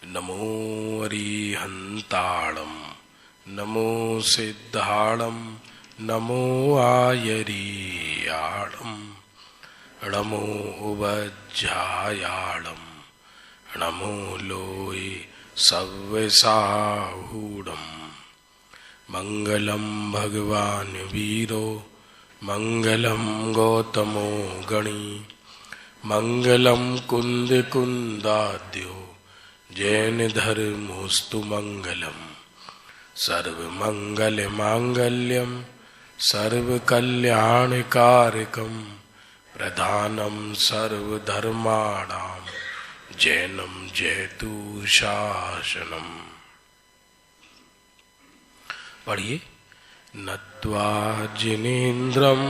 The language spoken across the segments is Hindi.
नमो अरिहन्ताणं नमो सिद्धाणं नमो आयरीयाणं नमो वज्रायाणं नमो लोये सव्यसाहूढं मंगलम भगवान वीरो मंगलम गौतमो गणी मंगलम कुंद कुंदाद्यो जैन धर्मोस्तु मंगलम सर्वमंगल मांगल्यम सर्वकल्याणकारकम प्रधानम सर्वधर्माणां जैनम जयतु शासनम। पढ़िए। नत्वा जिनेन्द्रं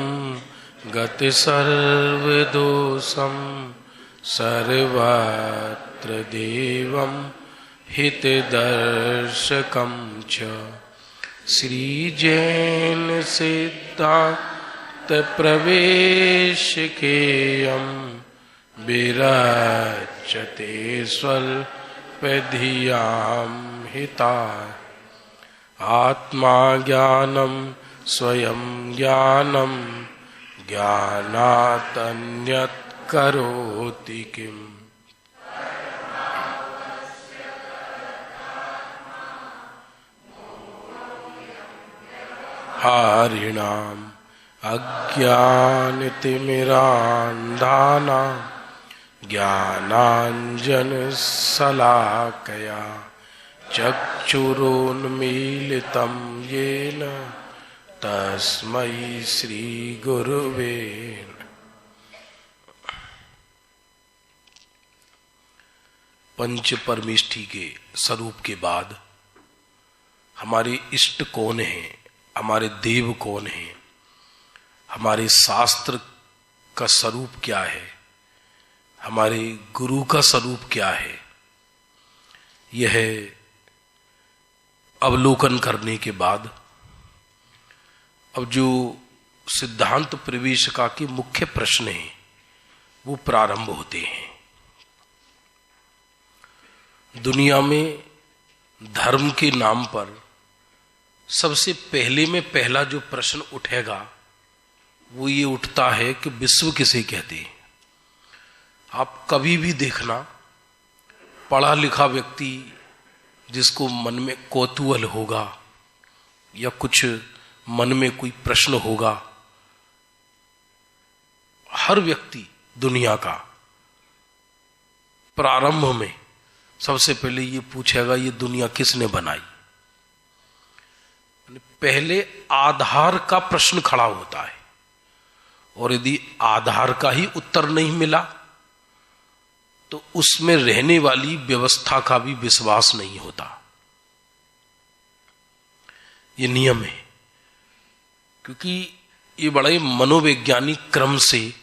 गति सर्वदोषं सर्वत्र देवं हितदर्शकं च श्रीजैन सिद्धान्त प्रवेशकेयं विरचते स्वल्पधियां हिता आत्मा ज्ञानम स्वयं ज्ञानम ज्ञानातन्यत् करोति किम्। हारिणाम् अज्ञानतिमिरान्धानां ज्ञानाञ्जनशलाकया चक्षुरुन्मीलितं येन तस्मै श्री गुरुवे। पंच परमेष्ठी के स्वरूप के बाद हमारे इष्ट कौन हैं, हमारे देव कौन हैं, हमारे शास्त्र का स्वरूप क्या है, हमारे गुरु का स्वरूप क्या है, यह अवलोकन करने के बाद अब जो सिद्धांत प्रवेशिका के मुख्य प्रश्न हैं वो प्रारंभ होते हैं। दुनिया में धर्म के नाम पर सबसे पहले में पहला जो प्रश्न उठेगा वो ये उठता है कि विश्व किसे कहते हैं। आप कभी भी देखना, पढ़ा लिखा व्यक्ति जिसको मन में कौतूहल होगा या कुछ मन में कोई प्रश्न होगा, हर व्यक्ति दुनिया का प्रारंभ में सबसे पहले ये पूछेगा ये दुनिया किसने बनाई। पहले आधार का प्रश्न खड़ा होता है और यदि आधार का ही उत्तर नहीं मिला तो उसमें रहने वाली व्यवस्था का भी विश्वास नहीं होता। ये नियम है, क्योंकि ये बड़े मनोवैज्ञानिक क्रम से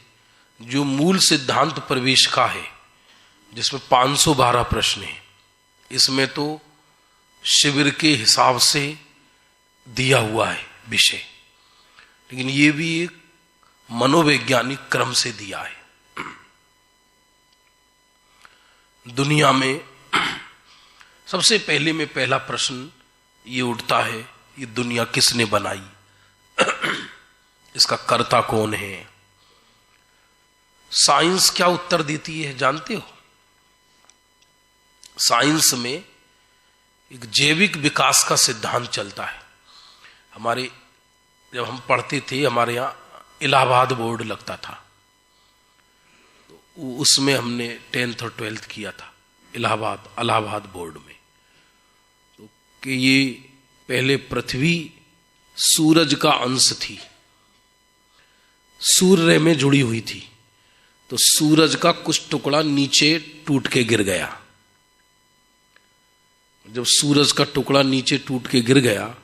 जो मूल सिद्धांत प्रवेश का है जिसमें 512 प्रश्न हैं, इसमें तो शिविर के हिसाब से दिया हुआ है विषय, लेकिन ये भी एक मनोवैज्ञानिक क्रम से दिया है। दुनिया में सबसे पहले में पहला प्रश्न ये उठता है ये दुनिया किसने बनाई, इसका कर्ता कौन है। साइंस क्या उत्तर देती है जानते हो? साइंस में एक जैविक विकास का सिद्धांत चलता है। हमारे जब हम पढ़ते थे, हमारे यहाँ इलाहाबाद बोर्ड लगता था, तो उसमें हमने 10th और 12th किया था इलाहाबाद बोर्ड में। तो कि ये पहले पृथ्वी सूरज का अंश थी, सूर्य में जुड़ी हुई थी, तो सूरज का कुछ टुकड़ा नीचे टूट के गिर गया। जब सूरज का टुकड़ा नीचे टूट के गिर गया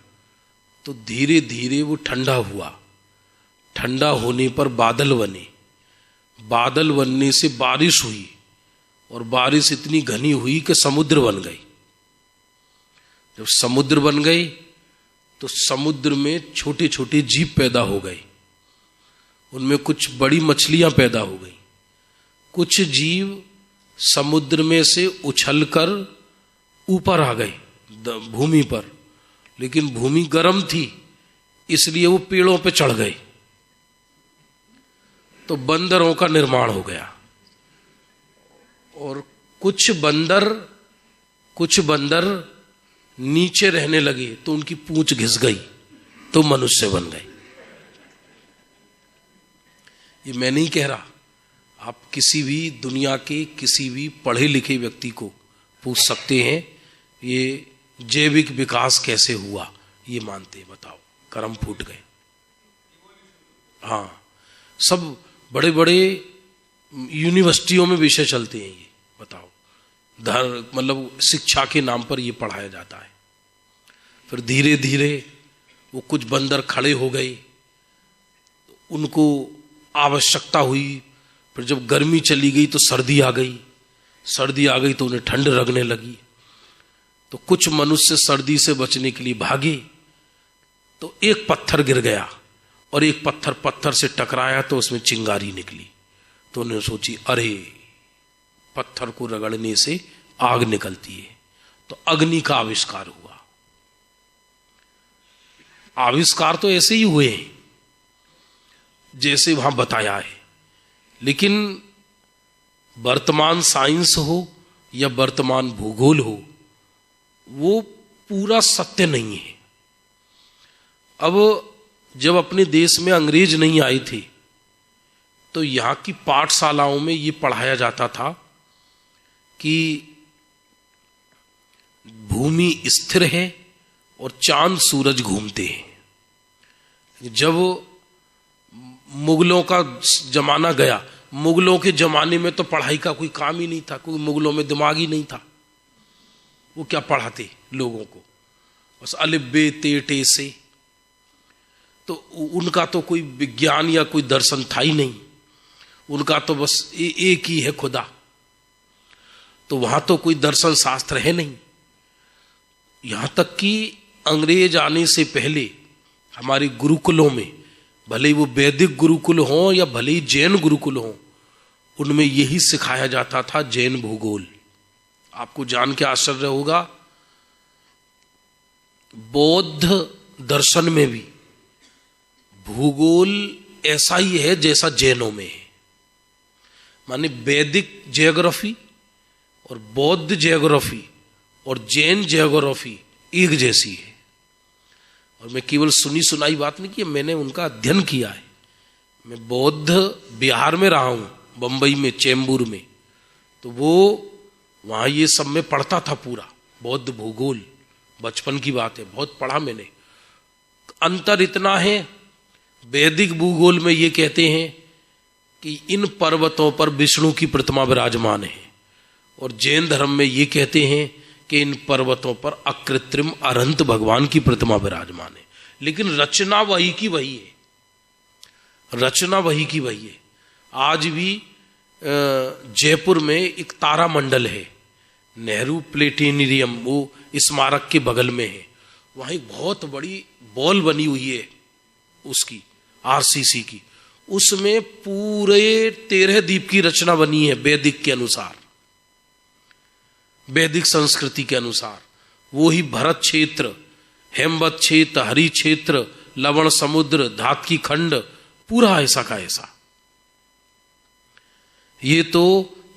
तो धीरे धीरे वो ठंडा हुआ। ठंडा होने पर बादल बने, बादल बनने से बारिश हुई और बारिश इतनी घनी हुई कि समुद्र बन गई। जब समुद्र बन गई तो समुद्र में छोटे छोटे जीव पैदा हो गए, उनमें कुछ बड़ी मछलियां पैदा हो गई, कुछ जीव समुद्र में से उछलकर ऊपर आ गए भूमि पर, लेकिन भूमि गर्म थी इसलिए वो पेड़ों पे चढ़ गए, तो बंदरों का निर्माण हो गया। और कुछ बंदर नीचे रहने लगे तो उनकी पूंछ घिस गई तो मनुष्य बन गए। ये मैं नहीं कह रहा, आप किसी भी दुनिया के किसी भी पढ़े लिखे व्यक्ति को पूछ सकते हैं ये जैविक विकास कैसे हुआ, ये मानते हैं, बताओ कर्म फूट गए। हाँ, सब बड़े बड़े यूनिवर्सिटियों में विषय चलते हैं, ये बताओ मतलब शिक्षा के नाम पर ये पढ़ाया जाता है। फिर धीरे धीरे वो कुछ बंदर खड़े हो गए, उनको आवश्यकता हुई, फिर जब गर्मी चली गई तो सर्दी आ गई तो उन्हें ठंड लगने लगी, तो कुछ मनुष्य सर्दी से बचने के लिए भागे, तो एक पत्थर गिर गया और एक पत्थर से टकराया तो उसमें चिंगारी निकली, तो उन्होंने सोची अरे पत्थर को रगड़ने से आग निकलती है, तो अग्नि का आविष्कार हुआ। आविष्कार तो ऐसे ही हुए हैं जैसे वहां बताया है, लेकिन वर्तमान साइंस हो या वर्तमान भूगोल हो, वो पूरा सत्य नहीं है। अब जब अपने देश में अंग्रेज नहीं आए थे तो यहां की पाठशालाओं में ये पढ़ाया जाता था कि भूमि स्थिर है और चांद सूरज घूमते हैं। जब मुगलों का जमाना गया, मुगलों के जमाने में तो पढ़ाई का कोई काम ही नहीं था, कोई मुगलों में दिमाग ही नहीं था, वो क्या पढ़ाते लोगों को, बस अलिफ बे ते टे से, तो उनका तो कोई विज्ञान या कोई दर्शन था ही नहीं, उनका तो बस एक ही है खुदा, तो वहां तो कोई दर्शन शास्त्र है नहीं। यहां तक कि अंग्रेज आने से पहले हमारे गुरुकुलों में, भले ही वो वैदिक गुरुकुल हो या भले ही जैन गुरुकुल हो, उनमें यही सिखाया जाता था जैन भूगोल। आपको जान के आश्चर्य होगा, बौद्ध दर्शन में भी भूगोल ऐसा ही है जैसा जैनों में है, माने वैदिक जियोग्राफी और बौद्ध जियोग्राफी और जैन जियोग्राफी एक जैसी है। और मैं केवल सुनी सुनाई बात नहीं की, मैंने उनका अध्ययन किया है। मैं बौद्ध बिहार में रहा हूं, बंबई में चेंबूर में, तो वो वहां ये सब में पढ़ता था पूरा बौद्ध भूगोल, बचपन की बात है, बहुत पढ़ा मैंने। अंतर इतना है, वैदिक भूगोल में ये कहते हैं कि इन पर्वतों पर विष्णु की प्रतिमा विराजमान है, और जैन धर्म में ये कहते हैं कि इन पर्वतों पर अकृत्रिम अनंत भगवान की प्रतिमा विराजमान है। लेकिन रचना वही की वही है, रचना वही की वही है। आज भी जयपुर में एक तारा मंडल है, नेहरू प्लेनेटेरियम, वो स्मारक के बगल में है, वहां एक बहुत बड़ी बॉल बनी हुई है उसकी, आरसीसी की, उसमें पूरे 13 द्वीप की रचना बनी है वैदिक के अनुसार, वैदिक संस्कृति के अनुसार। वो ही भरत क्षेत्र, हेमवत क्षेत्र, हरि क्षेत्र, लवण समुद्र, धातकी खंड, पूरा ऐसा का ऐसा। ये तो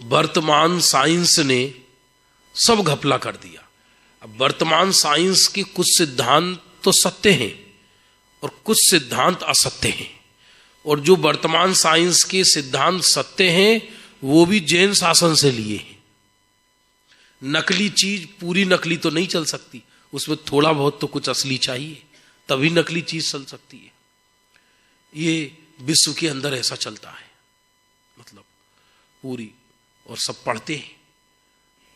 वर्तमान साइंस ने सब घपला कर दिया। अब वर्तमान साइंस के कुछ सिद्धांत तो सत्य हैं और कुछ सिद्धांत असत्य हैं, और जो वर्तमान साइंस के सिद्धांत सत्य हैं वो भी जैन शासन से लिए हैं। नकली चीज पूरी नकली तो नहीं चल सकती, उसमें थोड़ा बहुत तो कुछ असली चाहिए, तभी नकली चीज चल सकती है। ये विश्व के अंदर ऐसा चलता है, मतलब पूरी, और सब पढ़ते हैं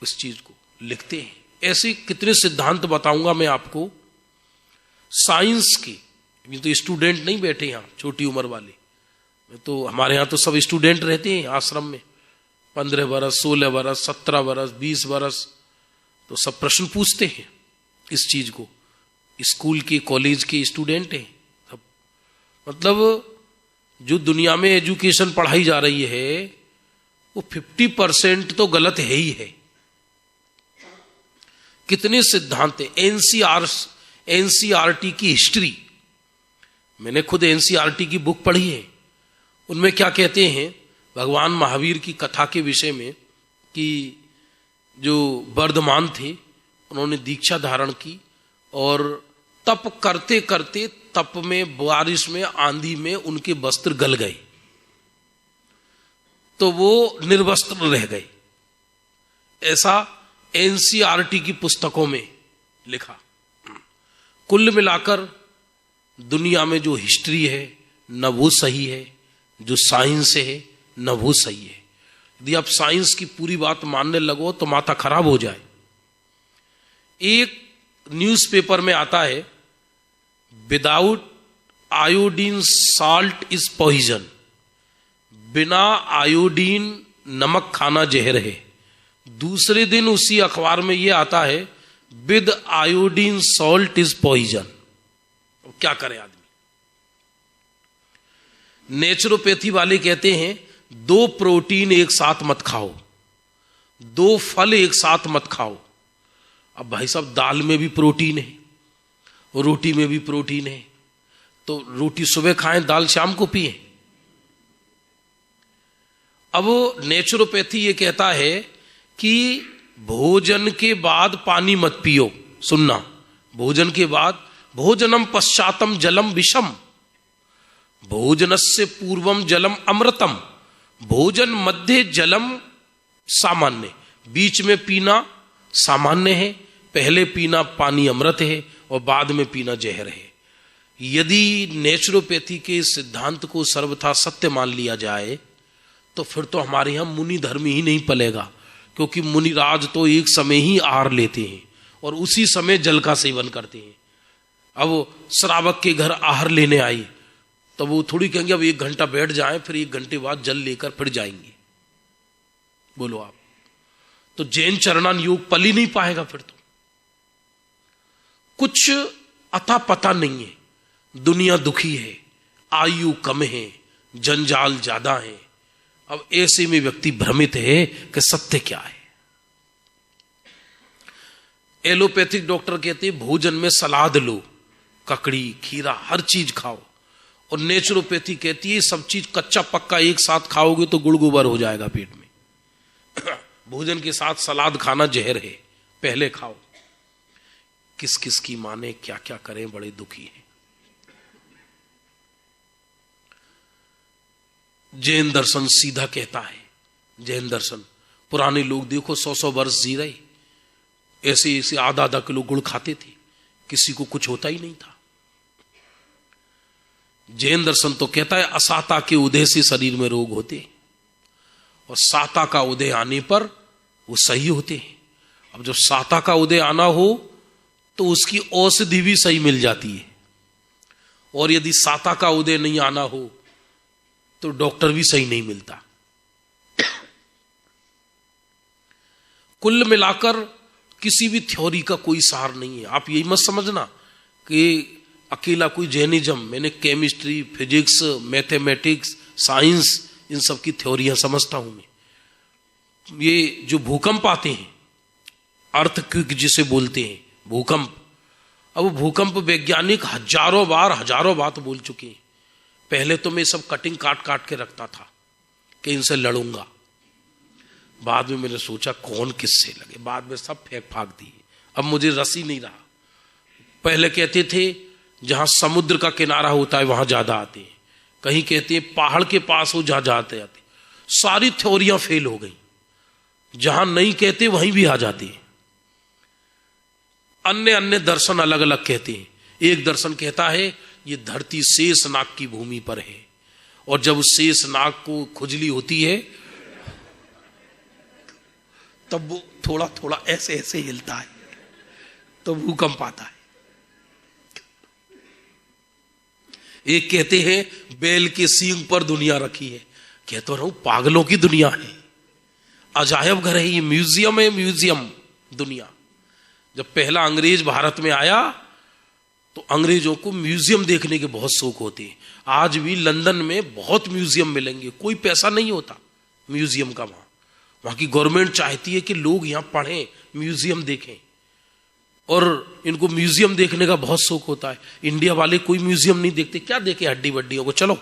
उस चीज को, लिखते हैं। ऐसे कितने सिद्धांत बताऊंगा मैं आपको साइंस के। ये तो स्टूडेंट नहीं बैठे यहां छोटी उम्र वाले, तो हमारे यहां तो सब स्टूडेंट रहते हैं आश्रम में, 15 बरस, 16 बरस, 17 बरस, 20 बरस, तो सब प्रश्न पूछते हैं इस चीज को। स्कूल के कॉलेज के स्टूडेंट हैं सब। मतलब जो दुनिया में एजुकेशन पढ़ाई जा रही है वो 50% तो गलत है ही है। कितने सिद्धांत हैं। एनसीईआरटी की हिस्ट्री, मैंने खुद एनसीईआरटी की बुक पढ़ी है। उनमें क्या कहते हैं भगवान महावीर की कथा के विषय में कि जो वर्धमान थे उन्होंने दीक्षा धारण की और तप करते करते तप में, बारिश में, आंधी में उनके वस्त्र गल गए तो वो निर्वस्त्र रह गए। ऐसा एनसीईआरटी की पुस्तकों में लिखा। कुल मिलाकर दुनिया में जो हिस्ट्री है न वो सही है, जो साइंस है न वो सही है। यदि आप साइंस की पूरी बात मानने लगो तो माथा खराब हो जाए। एक न्यूज़पेपर में आता है without iodine salt is poison, बिना आयोडीन नमक खाना जहर है। दूसरे दिन उसी अखबार में यह आता है with iodine salt is poison. क्या करे आदमी। नेचुरोपैथी वाले कहते हैं 2 प्रोटीन एक साथ मत खाओ, 2 फल एक साथ मत खाओ। अब भाई साहब दाल में भी प्रोटीन है, रोटी में भी प्रोटीन है, तो रोटी सुबह खाएं, दाल शाम को पिए। अब नेचुरोपैथी ये कहता है कि भोजन के बाद पानी मत पियो। सुनना, भोजन के बाद, भोजनम पश्चातम जलम विषम, भोजनस्य पूर्वम जलम अमृतम, भोजन मध्य जलम सामान्य। बीच में पीना सामान्य है, पहले पीना पानी अमृत है और बाद में पीना जहर है। यदि नेचुरोपैथी के सिद्धांत को सर्वथा सत्य मान लिया जाए तो फिर तो हमारे यहां मुनि धर्म ही नहीं पलेगा, क्योंकि मुनिराज तो एक समय ही आहार लेते हैं और उसी समय जल का सेवन करते हैं। अब श्रावक के घर आहार लेने आई तो वो थोड़ी कहेंगे अब 1 घंटा बैठ जाएं, फिर 1 घंटे बाद जल लेकर फिर जाएंगे। बोलो आप, तो जैन चरणान योग पल ही नहीं पाएगा। फिर तो कुछ अता पता नहीं है, दुनिया दुखी है, आयु कम है, जंजाल ज्यादा है। अब ऐसे में व्यक्ति भ्रमित है कि सत्य क्या है। एलोपैथिक डॉक्टर कहते हैं भोजन में सलाद लो, ककड़ी, खीरा, हर चीज खाओ। और नेचुरोपैथी कहती है सब चीज कच्चा पक्का एक साथ खाओगे तो गुड़ गोबर हो जाएगा पेट में। भोजन के साथ सलाद खाना जहर है, पहले खाओ। किस किस की माने, क्या क्या करें, बड़े दुखी हैं। जैन दर्शन सीधा कहता है, जैन दर्शन पुराने लोग देखो 100-100 वर्ष जी रहे, ऐसे ऐसे आधा किलो गुड़ खाते थे, किसी को कुछ होता ही नहीं था। जैन दर्शन तो कहता है असाता के उदय से शरीर में रोग होते और साता का उदय आने पर वो सही होते हैं। अब जब साता का उदय आना हो तो उसकी औषधि भी सही मिल जाती है, और यदि साता का उदय नहीं आना हो तो डॉक्टर भी सही नहीं मिलता। कुल मिलाकर किसी भी थ्योरी का कोई सार नहीं है। आप यही मत समझना कि अकेला कोई जैनिज्म, मैंने केमिस्ट्री, फिजिक्स, मैथमेटिक्स, साइंस, इन सब की थ्योरियां समझता हूं मैं। ये जो भूकंप आते हैं, अर्थक्वेक जिसे बोलते हैं, भूकंप, अब भूकंप वैज्ञानिक हजारों बार बोल चुके हैं। पहले तो मैं सब कटिंग काट के रखता था कि इनसे लड़ूंगा। बाद में मैंने सोचा कौन किससे लगे, बाद में सब फेंक फाक दिए। अब मुझे रस ही नहीं रहा। पहले कहते थे जहां समुद्र का किनारा होता है वहां ज्यादा आते हैं, कहीं कहते हैं पहाड़ के पास हो जहां जाते आते। सारी थ्योरियां फेल हो गई। जहां नहीं कहते वहीं भी आ जाते हैं। अन्य दर्शन अलग अलग कहते हैं। एक दर्शन कहता है ये धरती शेषनाग की भूमि पर है, और जब उस शेषनाग को खुजली होती है तब वो थोड़ा थोड़ा ऐसे ऐसे हिलता है तो भूकंप आता है। एक कहते हैं बैल के सींग पर दुनिया रखी है। कहता रहूं पागलों की दुनिया है, अजायब घर है, ये म्यूजियम है, म्यूजियम दुनिया। जब पहला अंग्रेज भारत में आया तो अंग्रेजों को म्यूजियम देखने के बहुत शौक होते हैं। आज भी लंदन में बहुत म्यूजियम मिलेंगे, कोई पैसा नहीं होता म्यूजियम का। वहां की गवर्नमेंट चाहती है कि लोग यहां पढ़ें, म्यूजियम देखें। और इनको म्यूजियम देखने का बहुत शौक होता है। इंडिया वाले कोई म्यूजियम नहीं देखते, क्या देखे हड्डी वड्डियों को, चलो,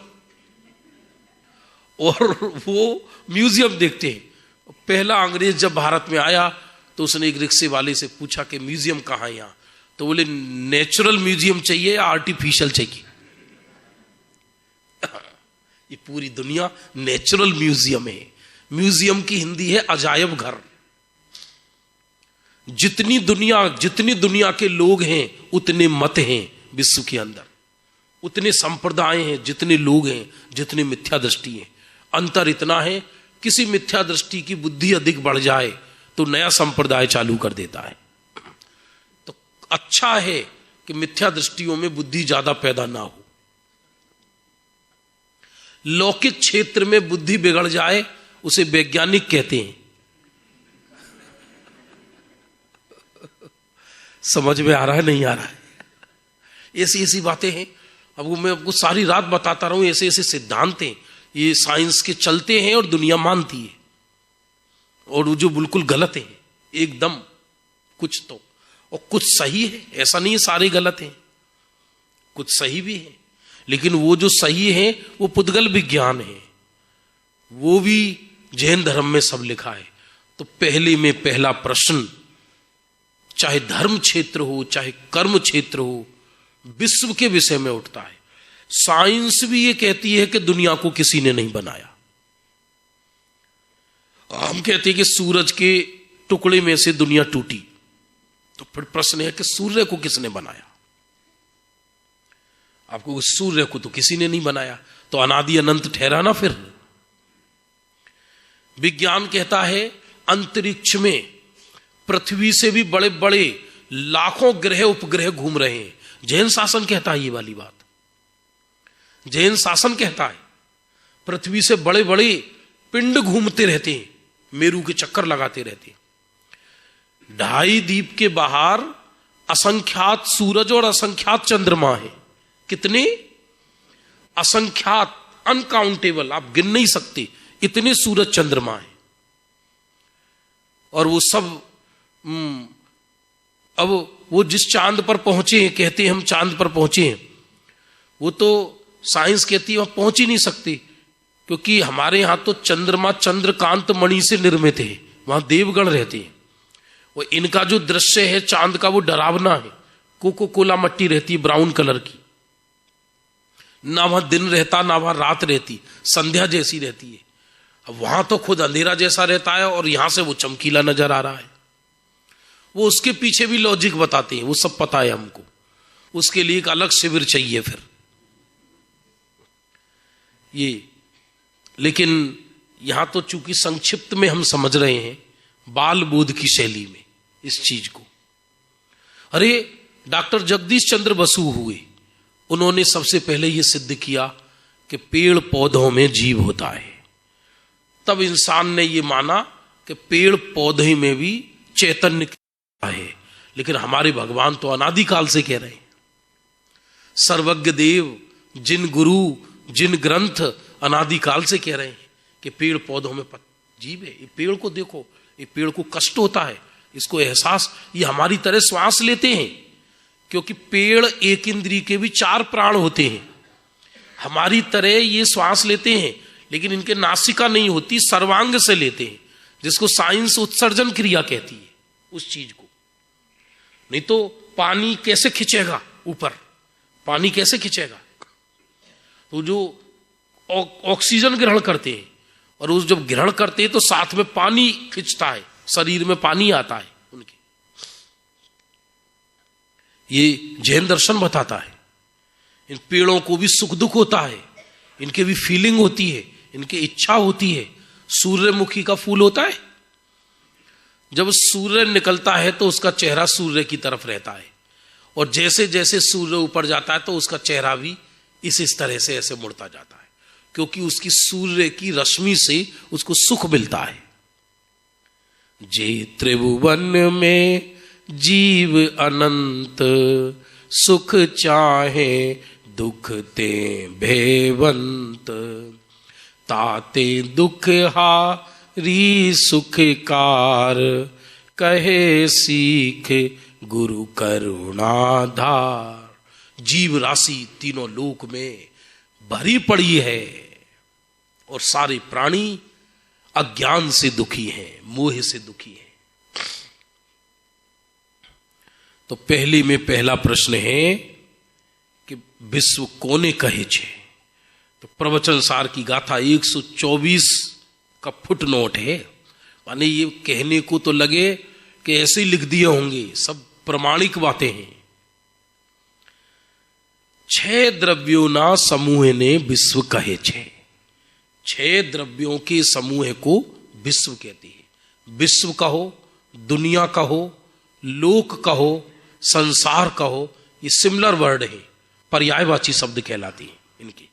और वो म्यूजियम देखते हैं। पहला अंग्रेज जब भारत में आया तो उसने एक रिक्शे वाले से पूछा कि म्यूजियम कहाँ है यहाँ, तो बोले नेचुरल म्यूजियम चाहिए या आर्टिफिशियल चाहिए। ये पूरी दुनिया नेचुरल म्यूजियम है। म्यूजियम की हिंदी है अजायब घर। जितनी दुनिया के लोग हैं उतने मत हैं विश्व के अंदर, उतने संप्रदाय हैं, जितने लोग हैं, जितने मिथ्या दृष्टि हैं। अंतर इतना है, किसी मिथ्या दृष्टि की बुद्धि अधिक बढ़ जाए तो नया संप्रदाय चालू कर देता है। तो अच्छा है कि मिथ्या दृष्टियों में बुद्धि ज्यादा पैदा ना हो। लौकिक क्षेत्र में बुद्धि बिगड़ जाए उसे वैज्ञानिक कहते हैं। समझ में आ रहा है, नहीं आ रहा है? ऐसी ऐसी बातें हैं। अब मैं आपको सारी रात बताता रहूं, ऐसे ऐसे सिद्धांत हैं, ये साइंस के चलते हैं और दुनिया मानती है, और वो जो बिल्कुल गलत है एकदम, कुछ तो, और कुछ सही है। ऐसा नहीं है सारे गलत हैं, कुछ सही भी है, लेकिन वो जो सही है वो पुद्गल विज्ञान है, वो भी जैन धर्म में सब लिखा है। तो पहले में पहला प्रश्न, चाहे धर्म क्षेत्र हो चाहे कर्म क्षेत्र हो, विश्व के विषय में उठता है। साइंस भी ये कहती है कि दुनिया को किसी ने नहीं बनाया। हम कहते हैं कि सूरज के टुकड़े में से दुनिया टूटी, तो फिर प्रश्न है कि सूर्य को किसने बनाया? आपको सूर्य को तो किसी ने नहीं बनाया, तो अनादि अनंत ठहरा ना। फिर विज्ञान कहता है अंतरिक्ष में पृथ्वी से भी बड़े बड़े लाखों ग्रह उपग्रह घूम रहे हैं। जैन शासन कहता है ये वाली बात, जैन शासन कहता है पृथ्वी से बड़े बड़े पिंड घूमते रहते हैं, मेरू के चक्कर लगाते रहते हैं। 2.5 द्वीप के बाहर असंख्यात सूरज और असंख्यात चंद्रमा है। कितने? असंख्यात, अनकाउंटेबल, आप गिन नहीं सकते, इतने सूरज चंद्रमा है। और वो सब अब वो जिस चांद पर पहुंचे हैं, कहते हैं हम चांद पर पहुंचे हैं, वो तो साइंस कहती है वहां पहुंच ही नहीं सकती, क्योंकि हमारे यहां तो चंद्रमा चंद्रकांत मणि से निर्मित है, वहां देवगण रहते हैं। वो इनका जो दृश्य है चांद का वो डरावना है, कोको कोला मट्टी रहती है ब्राउन कलर की, ना वहां दिन रहता ना वहां रात रहती, संध्या जैसी रहती है। अब वहां तो खुद अंधेरा जैसा रहता है और यहां से वो चमकीला नजर आ रहा है। वो उसके पीछे भी लॉजिक बताते हैं, वो सब पता है हमको। उसके लिए एक अलग शिविर चाहिए फिर ये। लेकिन यहां तो चूंकि संक्षिप्त में हम समझ रहे हैं, बाल बोध की शैली में इस चीज को। अरे डॉक्टर जगदीश चंद्र बसु हुए, उन्होंने सबसे पहले यह सिद्ध किया कि पेड़ पौधों में जीव होता है। तब इंसान ने यह माना कि पेड़ पौधे में भी चैतन्य है। लेकिन हमारे भगवान तो अनादिकाल से कह रहे हैं, सर्वज्ञ देव, जिन गुरु जिन ग्रंथ अनादिकाल से कह रहे हैं कि पेड़ पौधों में जीव है। ये पेड़ को देखो, ये पेड़ को कष्ट होता है, इसको एहसास, ये हमारी तरह श्वास लेते हैं, क्योंकि पेड़ एक इंद्रिय के भी 4 प्राण होते हैं। हमारी तरह ये श्वास लेते हैं, लेकिन इनके नासिका नहीं होती, सर्वांग से लेते हैं, जिसको साइंस उत्सर्जन क्रिया कहती है उस चीज को। नहीं तो पानी कैसे खिंचेगा ऊपर, पानी कैसे खिंचेगा? तो जो ऑक्सीजन ग्रहण करते हैं, और उस जब ग्रहण करते हैं तो साथ में पानी खिंचता है, शरीर में पानी आता है उनके। ये जैन दर्शन बताता है। इन पेड़ों को भी सुख दुख होता है, इनके भी फीलिंग होती है, इनकी इच्छा होती है। सूर्यमुखी का फूल होता है, जब सूर्य निकलता है तो उसका चेहरा सूर्य की तरफ रहता है, और जैसे जैसे सूर्य ऊपर जाता है तो उसका चेहरा भी इस तरह से ऐसे मुड़ता जाता है, क्योंकि उसकी सूर्य की रश्मि से उसको सुख मिलता है। जे त्रिभुवन में जीव अनंत, सुख चाहे दुख ते भेवंत, ताते दुख हारी सुख कार, कहे सीख गुरु करुणाधार। जीव राशि तीनों लोक में भरी पड़ी है और सारे प्राणी अज्ञान से दुखी हैं, मोह से दुखी हैं। तो पहले में पहला प्रश्न है कि विश्व कोने कहे छे। तो प्रवचन सार की गाथा 124 का फुट नोट है। माने ये कहने को तो लगे कि ऐसे ही लिख दिए होंगे, सब प्रमाणिक बातें हैं। 6 द्रव्यों ना समूह ने विश्व कहे छे। 6 द्रव्यों के समूह को विश्व कहती है। विश्व कहो, दुनिया कहो, लोक कहो, संसार कहो, ये सिमिलर वर्ड है, पर्यायवाची शब्द कहलाती है इनकी।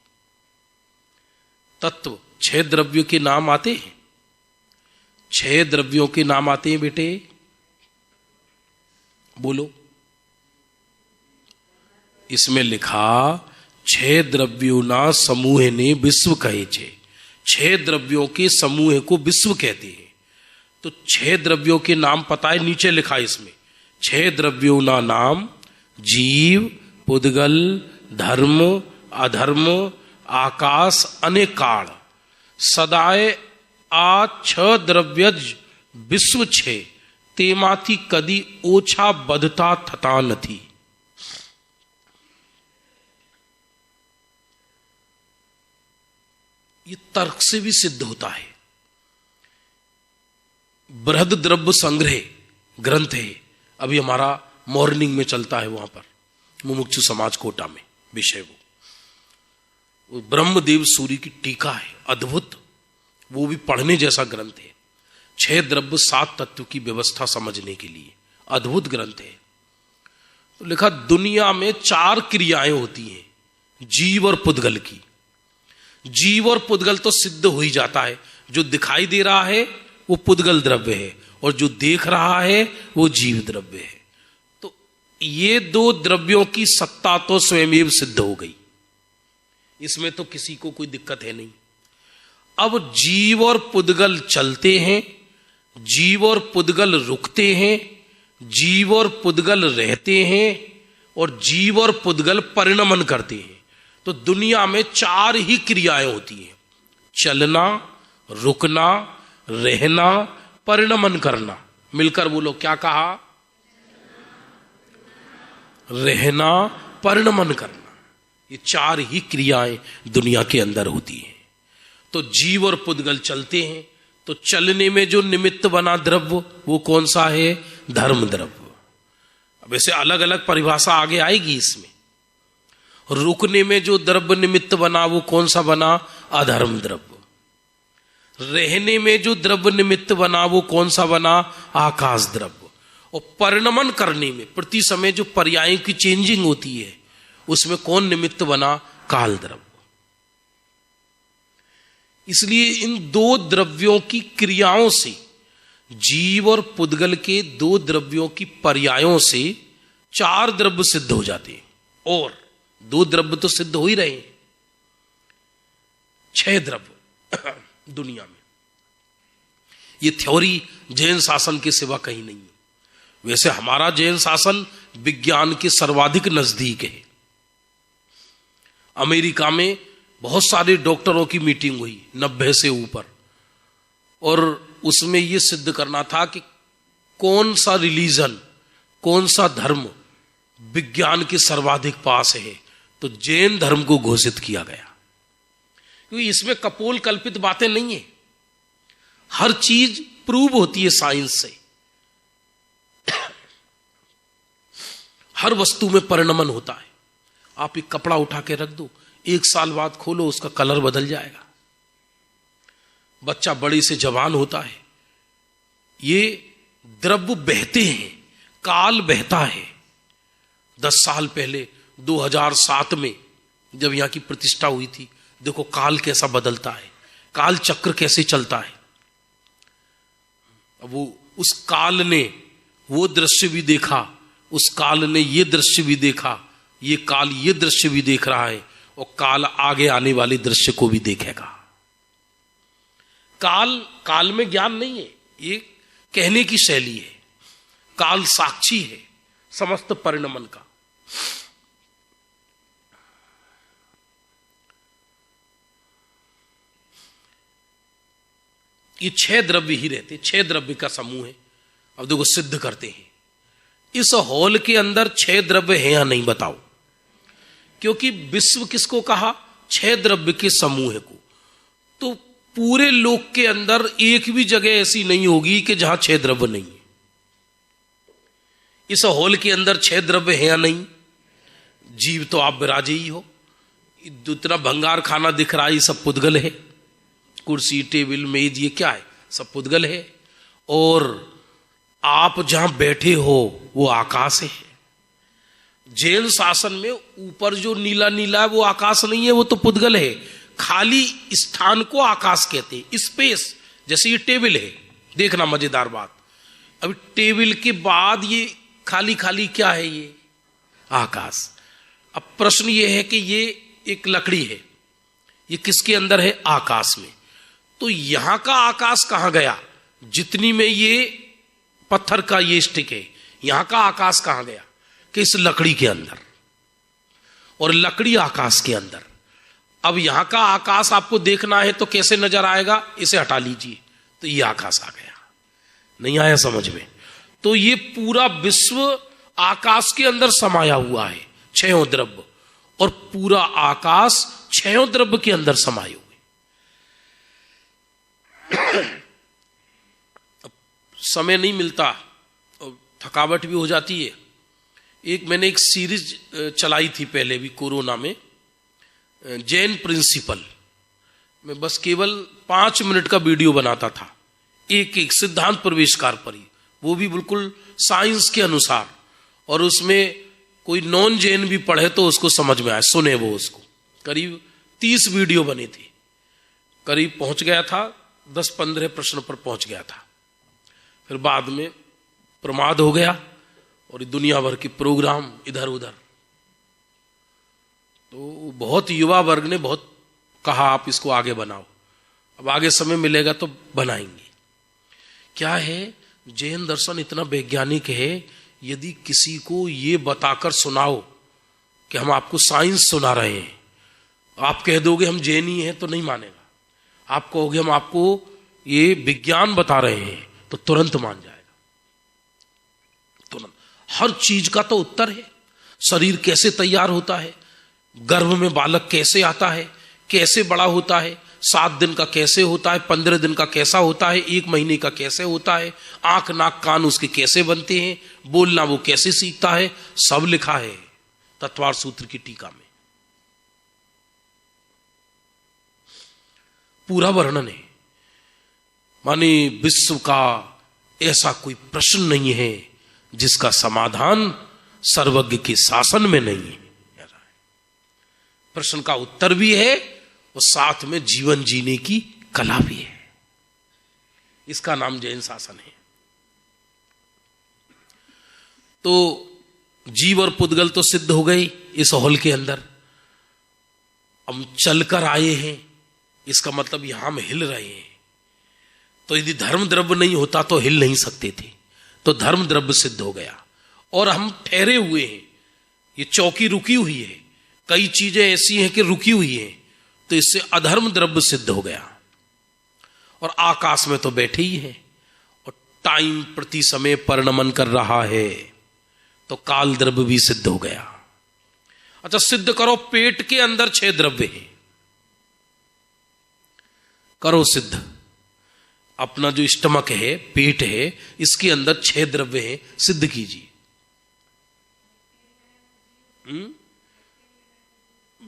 तत्व 6 द्रव्यों के नाम आते हैं। 6 द्रव्यों के नाम आते हैं बेटे, बोलो। इसमें लिखा 6 द्रव्यों ना समूह ने विश्व कहे छे। 6 द्रव्यों के समूह को विश्व कहते हैं। तो 6 द्रव्यों के नाम पता है, नीचे लिखा है इसमें। 6 द्रव्यों ना नाम जीव, पुद्गल, धर्म, अधर्म, आकाश, अनेक काल, सदाए आ 6 द्रव्यज विश्व छे, तेमाथी कदी ओछा बधता थता नथी। ये तर्क से भी सिद्ध होता है। बृहद द्रव्य संग्रह ग्रंथ है, अभी हमारा मॉर्निंग में चलता है, वहां पर मुमुक्षु समाज कोटा में विषय वो ब्रह्मदेव सूरी की टीका है, अद्भुत। वो भी पढ़ने जैसा ग्रंथ है। 6 द्रव्य 7 तत्व की व्यवस्था समझने के लिए अद्भुत ग्रंथ है। तो लिखा दुनिया में 4 क्रियाएं होती हैं जीव और पुद्गल की। जीव और पुद्गल तो सिद्ध हो ही जाता है, जो दिखाई दे रहा है वो पुद्गल द्रव्य है और जो देख रहा है वो जीव द्रव्य है। तो ये 2 द्रव्यों की सत्ता तो स्वयं सिद्ध हो गई, इसमें तो किसी को कोई दिक्कत है नहीं। अब जीव और पुद्गल चलते हैं, जीव और पुद्गल रुकते हैं, जीव और पुद्गल रहते हैं और जीव और पुद्गल परिणमन करते हैं। तो दुनिया में 4 ही क्रियाएं होती हैं, चलना, रुकना, रहना, परिणमन करना। मिलकर बोलो, क्या कहा? रहना, परिणमन करना। ये 4 ही क्रियाएं दुनिया के अंदर होती हैं। तो जीव और पुद्गल चलते हैं, तो चलने में जो निमित्त बना द्रव्य वो कौन सा है? धर्म द्रव्य। अब ऐसे अलग अलग परिभाषा आगे आएगी इसमें। रुकने में जो द्रव्य निमित्त बना वो कौन सा बना? अधर्म द्रव्य। रहने में जो द्रव्य निमित्त बना वो कौन सा बना? आकाश द्रव्य। और परिणमन करने में प्रति समय जो पर्यायों की चेंजिंग होती है उसमें कौन निमित्त बना? काल द्रव्य। इसलिए इन 2 द्रव्यों की क्रियाओं से, जीव और पुद्गल के 2 द्रव्यों की पर्यायों से 4 द्रव्य सिद्ध हो जाते हैं। और 2 द्रव्य तो सिद्ध हो ही रहे हैं, 6 द्रव्य दुनिया में। ये थ्योरी जैन शासन के सिवा कहीं नहीं है। वैसे हमारा जैन शासन विज्ञान के सर्वाधिक नजदीक है। अमेरिका में बहुत सारे डॉक्टरों की मीटिंग हुई 90 से ऊपर, और उसमें यह सिद्ध करना था कि कौन सा रिलीजन, कौन सा धर्म विज्ञान के सर्वाधिक पास है। तो जैन धर्म को घोषित किया गया, क्योंकि इसमें कपोल कल्पित बातें नहीं है। हर चीज प्रूव होती है साइंस से। हर वस्तु में परिणमन होता है। आप एक कपड़ा उठा के रख दो, 1 साल बाद खोलो उसका कलर बदल जाएगा। बच्चा बड़े से जवान होता है। ये द्रव्य बहते हैं, काल बहता है। 10 साल पहले 2007 में जब यहां की प्रतिष्ठा हुई थी, देखो काल कैसा बदलता है, काल चक्र कैसे चलता है। अब वो उस काल ने वो दृश्य भी देखा, उस काल ने ये दृश्य भी देखा, ये काल ये दृश्य भी देख रहा है, और काल आगे आने वाले दृश्य को भी देखेगा। काल में ज्ञान नहीं है, ये कहने की शैली है। काल साक्षी है, समस्त परिणमन का। ये 6 द्रव्य ही रहते, 6 द्रव्य का समूह है। अब देखो सिद्ध करते हैं, इस हॉल के अंदर 6 द्रव्य हैं या नहीं बताओ, क्योंकि विश्व किसको कहा, 6 द्रव्य के समूह को। तो पूरे लोक के अंदर एक भी जगह ऐसी नहीं होगी कि जहां 6 द्रव्य नहीं है। इस हॉल के अंदर 6 द्रव्य हैं या नहीं, जीव तो आप विराजे ही हो। जितना भंगार खाना दिख रहा है ये सब पुद्गल है, कुर्सी टेबल मेज ये क्या है, सब पुद्गल है। और आप जहां बैठे हो वो आकाश है। जैन शासन में ऊपर जो नीला नीला है वो आकाश नहीं है, वो तो पुद्गल है। खाली स्थान को आकाश कहते हैं, स्पेस। जैसे ये टेबल है, देखना मजेदार बात, अभी टेबल के बाद ये खाली खाली क्या है, ये आकाश। अब प्रश्न ये है कि ये एक लकड़ी है, ये किसके अंदर है, आकाश में। तो यहां का आकाश कहां गया, जितनी में ये पत्थर का ये स्टिक है, यहां का आकाश कहां गया, कि इस लकड़ी के अंदर, और लकड़ी आकाश के अंदर। अब यहां का आकाश आपको देखना है तो कैसे नजर आएगा, इसे हटा लीजिए तो ये आकाश आ गया। नहीं आया समझ में? तो ये पूरा विश्व आकाश के अंदर समाया हुआ है, 6 द्रव्य, और पूरा आकाश 6 द्रव्य के अंदर समाये हुए। समय नहीं मिलता और थकावट भी हो जाती है। मैंने एक सीरीज चलाई थी पहले भी कोरोना में, जैन प्रिंसिपल। मैं बस केवल 5 मिनट का वीडियो बनाता था, एक एक सिद्धांत प्रवेशकार पर ही, वो भी बिल्कुल साइंस के अनुसार। और उसमें कोई नॉन जैन भी पढ़े तो उसको समझ में आए, सुने वो उसको। करीब 30 वीडियो बने थे, करीब पहुंच गया था 10-15 प्रश्न पर पहुंच गया था। फिर बाद में प्रमाद हो गया और दुनिया भर के प्रोग्राम इधर उधर। तो बहुत युवा वर्ग ने बहुत कहा आप इसको आगे बनाओ। अब आगे समय मिलेगा तो बनाएंगे। क्या है, जैन दर्शन इतना वैज्ञानिक है, यदि किसी को ये बताकर सुनाओ कि हम आपको साइंस सुना रहे हैं, आप कह दोगे हम जैनी हैं तो नहीं मानेगा। आप कहोगे हम आपको ये विज्ञान बता रहे हैं तो तुरंत मान जाएगा, तुरंत। हर चीज का तो उत्तर है। शरीर कैसे तैयार होता है, गर्भ में बालक कैसे आता है, कैसे बड़ा होता है, 7 दिन का कैसे होता है, 15 दिन का कैसा होता है, 1 महीने का कैसे होता है, आंख नाक कान उसके कैसे बनते हैं, बोलना वो कैसे सीखता है, सब लिखा है तत्वार सूत्र की टीका में, पूरा वर्णन है। माने विश्व का ऐसा कोई प्रश्न नहीं है जिसका समाधान सर्वज्ञ के शासन में नहीं है। प्रश्न का उत्तर भी है और साथ में जीवन जीने की कला भी है। इसका नाम जैन शासन है। तो जीव और पुद्गल तो सिद्ध हो गई इस हॉल के अंदर। हम चलकर आए हैं, इसका मतलब यहां हम हिल रहे हैं। तो यदि धर्म द्रव्य नहीं होता तो हिल नहीं सकते थे, तो धर्म द्रव्य सिद्ध हो गया। और हम ठहरे हुए हैं, ये चौकी रुकी हुई है, कई चीजें ऐसी हैं कि रुकी हुई हैं, तो इससे अधर्म द्रव्य सिद्ध हो गया। और आकाश में तो बैठे ही है और टाइम प्रति समय परिणमन कर रहा है, तो काल द्रव्य भी सिद्ध हो गया। अच्छा, सिद्ध करो पेट के अंदर 6 द्रव्य हैं, करो सिद्ध। अपना जो स्टमक है, पेट है, इसके अंदर 6 द्रव्य हैं, सिद्ध कीजिए।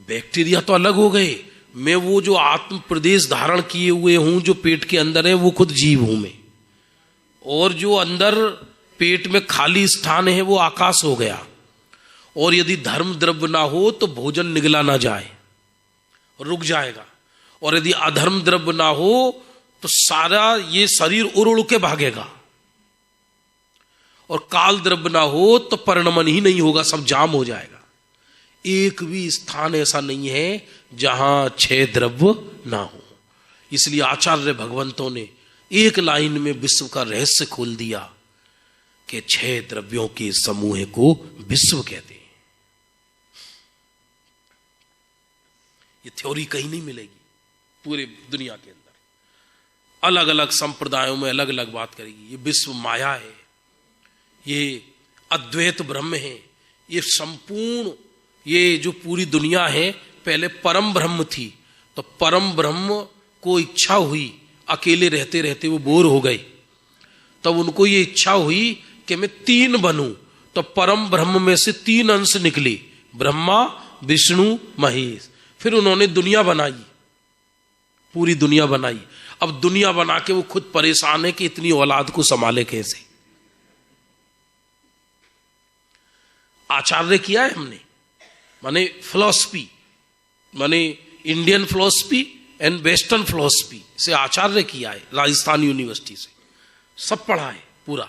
बैक्टीरिया तो अलग हो गए, मैं वो जो आत्म प्रदेश धारण किए हुए हूं जो पेट के अंदर है वो खुद जीव हूं मैं, और जो अंदर पेट में खाली स्थान है वो आकाश हो गया। और यदि धर्म द्रव्य ना हो तो भोजन निगला ना जाए, रुक जाएगा। और यदि अधर्म द्रव्य ना हो तो सारा ये शरीर उड़ उड़ के भागेगा। और काल द्रव्य ना हो तो परिणमन ही नहीं होगा, सब जाम हो जाएगा। एक भी स्थान ऐसा नहीं है जहां 6 द्रव्य ना हो। इसलिए आचार्य भगवंतों ने एक लाइन में विश्व का रहस्य खोल दिया कि 6 द्रव्यों के समूह को विश्व कहते हैं। ये थ्योरी कहीं नहीं मिलेगी पूरे दुनिया के अंदर। अलग अलग संप्रदायों में अलग अलग बात करेगी। ये विश्व माया है, ये अद्वैत ब्रह्म है, ये संपूर्ण, ये जो पूरी दुनिया है पहले परम ब्रह्म थी, तो परम ब्रह्म को इच्छा हुई, अकेले रहते रहते वो बोर हो गए, तब उनको ये इच्छा हुई कि मैं 3 बनूं, तो परम ब्रह्म में से 3 अंश निकले, ब्रह्मा विष्णु महेश। फिर उन्होंने दुनिया बनाई, पूरी दुनिया बनाई। अब दुनिया बना के वो खुद परेशान है कि इतनी औलाद को संभाले कैसे। आचार्य किया है हमने, माने फिलॉसफी, माने Indian philosophy and western philosophy से आचार्य किया है, राजस्थान यूनिवर्सिटी से सब पढ़ा है पूरा।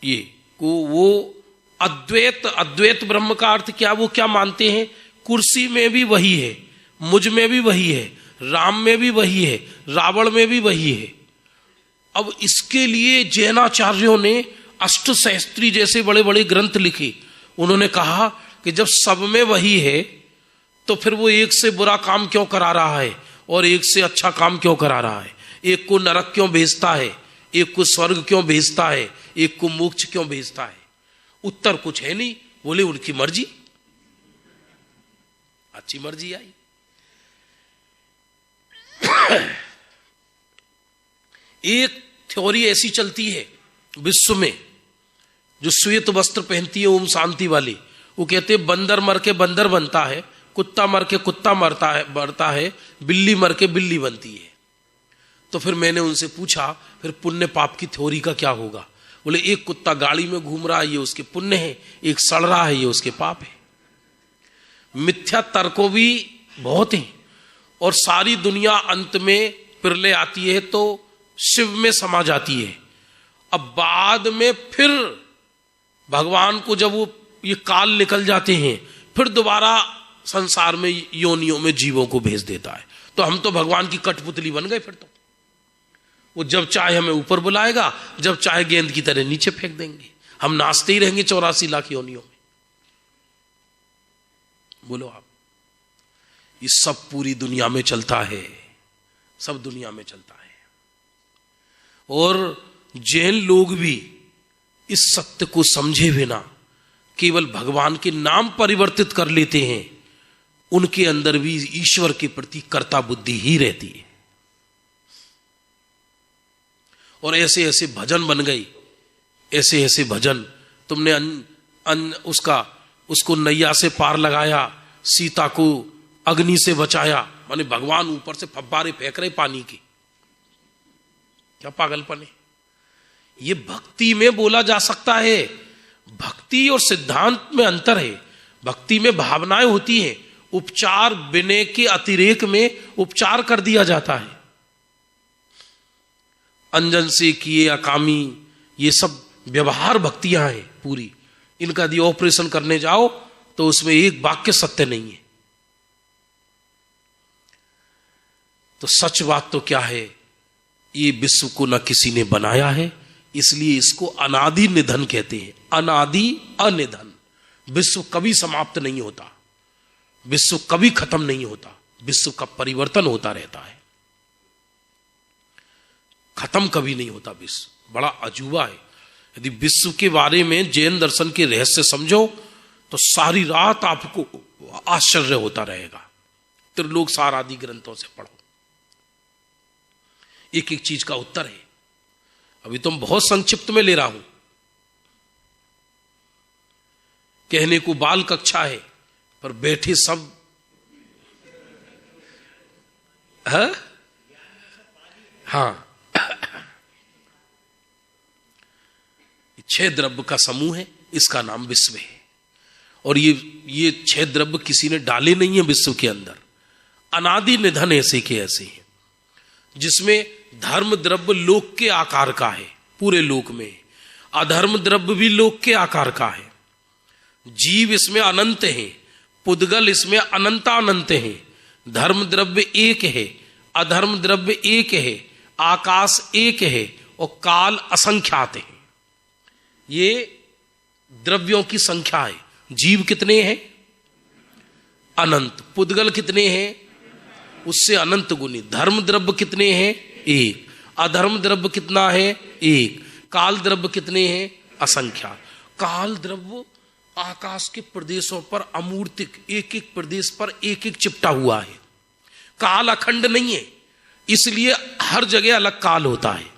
ये को वो अद्वैत ब्रह्म का अर्थ क्या, वो क्या मानते हैं, कुर्सी में भी वही है, मुझ में भी वही है, राम में भी वही है, रावण में भी वही है। अब इसके लिए जैनाचार्यों ने अष्टशास्त्री जैसे बड़े बड़े ग्रंथ लिखे। उन्होंने कहा कि जब सब में वही है तो फिर वो एक से बुरा काम क्यों करा रहा है और एक से अच्छा काम क्यों करा रहा है, एक को नरक क्यों भेजता है, एक को स्वर्ग क्यों भेजता है, एक को मोक्ष क्यों भेजता है। उत्तर कुछ है नहीं, बोले उनकी मर्जी, अच्छी मर्जी आई। एक थ्योरी ऐसी चलती है विश्व में, जो श्वेत वस्त्र पहनती है ओम शांति वाली, वो कहते हैं बंदर मर के बंदर बनता है, कुत्ता मर के कुत्ता मरता है, बिल्ली मर के बिल्ली बनती है। तो फिर मैंने उनसे पूछा फिर पुण्य पाप की थ्योरी का क्या होगा। बोले एक कुत्ता गाड़ी में घूम रहा है ये उसके पुण्य है, एक सड़ रहा है ये उसके पाप है। मिथ्या तर्कों भी बहुत हैं, और सारी दुनिया अंत में प्रलय आती है तो शिव में समा जाती है। अब बाद में फिर भगवान को जब वो ये काल निकल जाते हैं, फिर दोबारा संसार में योनियों में जीवों को भेज देता है। तो हम तो भगवान की कठपुतली बन गए। फिर तो वो जब चाहे हमें ऊपर बुलाएगा, जब चाहे गेंद की तरह नीचे फेंक देंगे, हम नाचते ही रहेंगे 84 लाख योनियों में। बोलो आप, ये सब पूरी दुनिया में चलता है, सब दुनिया में चलता है। और जैन लोग भी इस सत्य को समझे बिना केवल भगवान के नाम परिवर्तित कर लेते हैं, उनके अंदर भी ईश्वर के प्रति कर्ता बुद्धि ही रहती है। और ऐसे ऐसे भजन बन गई, ऐसे ऐसे भजन। तुमने उसको नैया से पार लगाया, सीता को अग्नि से बचाया, माने भगवान ऊपर से फब्बारे फेंक रहे पानी के। क्या पागलपन है। ये भक्ति में बोला जा सकता है। भक्ति और सिद्धांत में अंतर है। भक्ति में भावनाएं होती हैं, उपचार विनय के अतिरेक में उपचार कर दिया जाता है। अंजन से किए अकामी, ये सब व्यवहार भक्तियां हैं पूरी। इनका यदि ऑपरेशन करने जाओ तो उसमें एक वाक्य सत्य नहीं है। तो सच बात तो क्या है, ये विश्व को न किसी ने बनाया है, इसलिए इसको अनादि निधन कहते हैं। अनादि अनिधन। विश्व कभी समाप्त नहीं होता, विश्व कभी खत्म नहीं होता, विश्व का परिवर्तन होता रहता है, खत्म कभी नहीं होता विश्व। बड़ा अजूबा है। यदि विश्व के बारे में जैन दर्शन के रहस्य समझो तो सारी रात आपको आश्चर्य होता रहेगा। त्रिलोक सार आदि ग्रंथों से पढ़ो, एक एक चीज का उत्तर है। अभी तुम बहुत संक्षिप्त में ले रहा हूं, कहने को बाल कक्षा है पर बैठे सब है? हाँ, 6 द्रव्य का समूह है, इसका नाम विश्व है। और ये 6 द्रव्य किसी ने डाले नहीं है विश्व के अंदर। अनादि निधन ऐसे के ऐसे हैं, जिसमें धर्म द्रव्य लोक के आकार का है, पूरे लोक में। अधर्म द्रव्य भी लोक के आकार का है। जीव इसमें अनंत है, पुद्गल इसमें अनंतानंत है। धर्म द्रव्य एक है, अधर्म द्रव्य एक है, आकाश एक है और काल असंख्यात है। ये द्रव्यों की संख्या है। जीव कितने हैं? अनंत। पुद्गल कितने हैं? उससे अनंत गुनी। धर्म द्रव्य कितने हैं? एक। अधर्म द्रव्य कितना है? एक। काल द्रव्य कितने हैं? असंख्या। काल द्रव्य आकाश के प्रदेशों पर अमूर्तिक, एक एक प्रदेश पर एक एक चिपटा हुआ है। काल अखंड नहीं है, इसलिए हर जगह अलग काल होता है।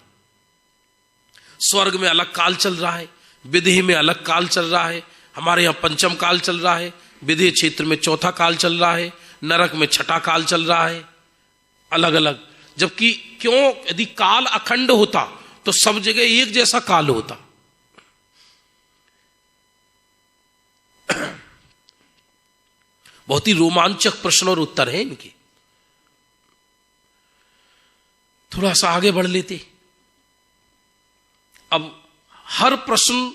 स्वर्ग में अलग काल चल रहा है, विदेह में अलग काल चल रहा है, हमारे यहां पंचम काल चल रहा है, विदेह क्षेत्र में चौथा काल चल रहा है, नरक में छठा काल चल रहा है, अलग अलग। जबकि क्यों? यदि काल अखंड होता तो सब जगह एक जैसा काल होता। बहुत ही रोमांचक प्रश्न और उत्तर है इनके। थोड़ा सा आगे बढ़ लेते। अब हर प्रश्न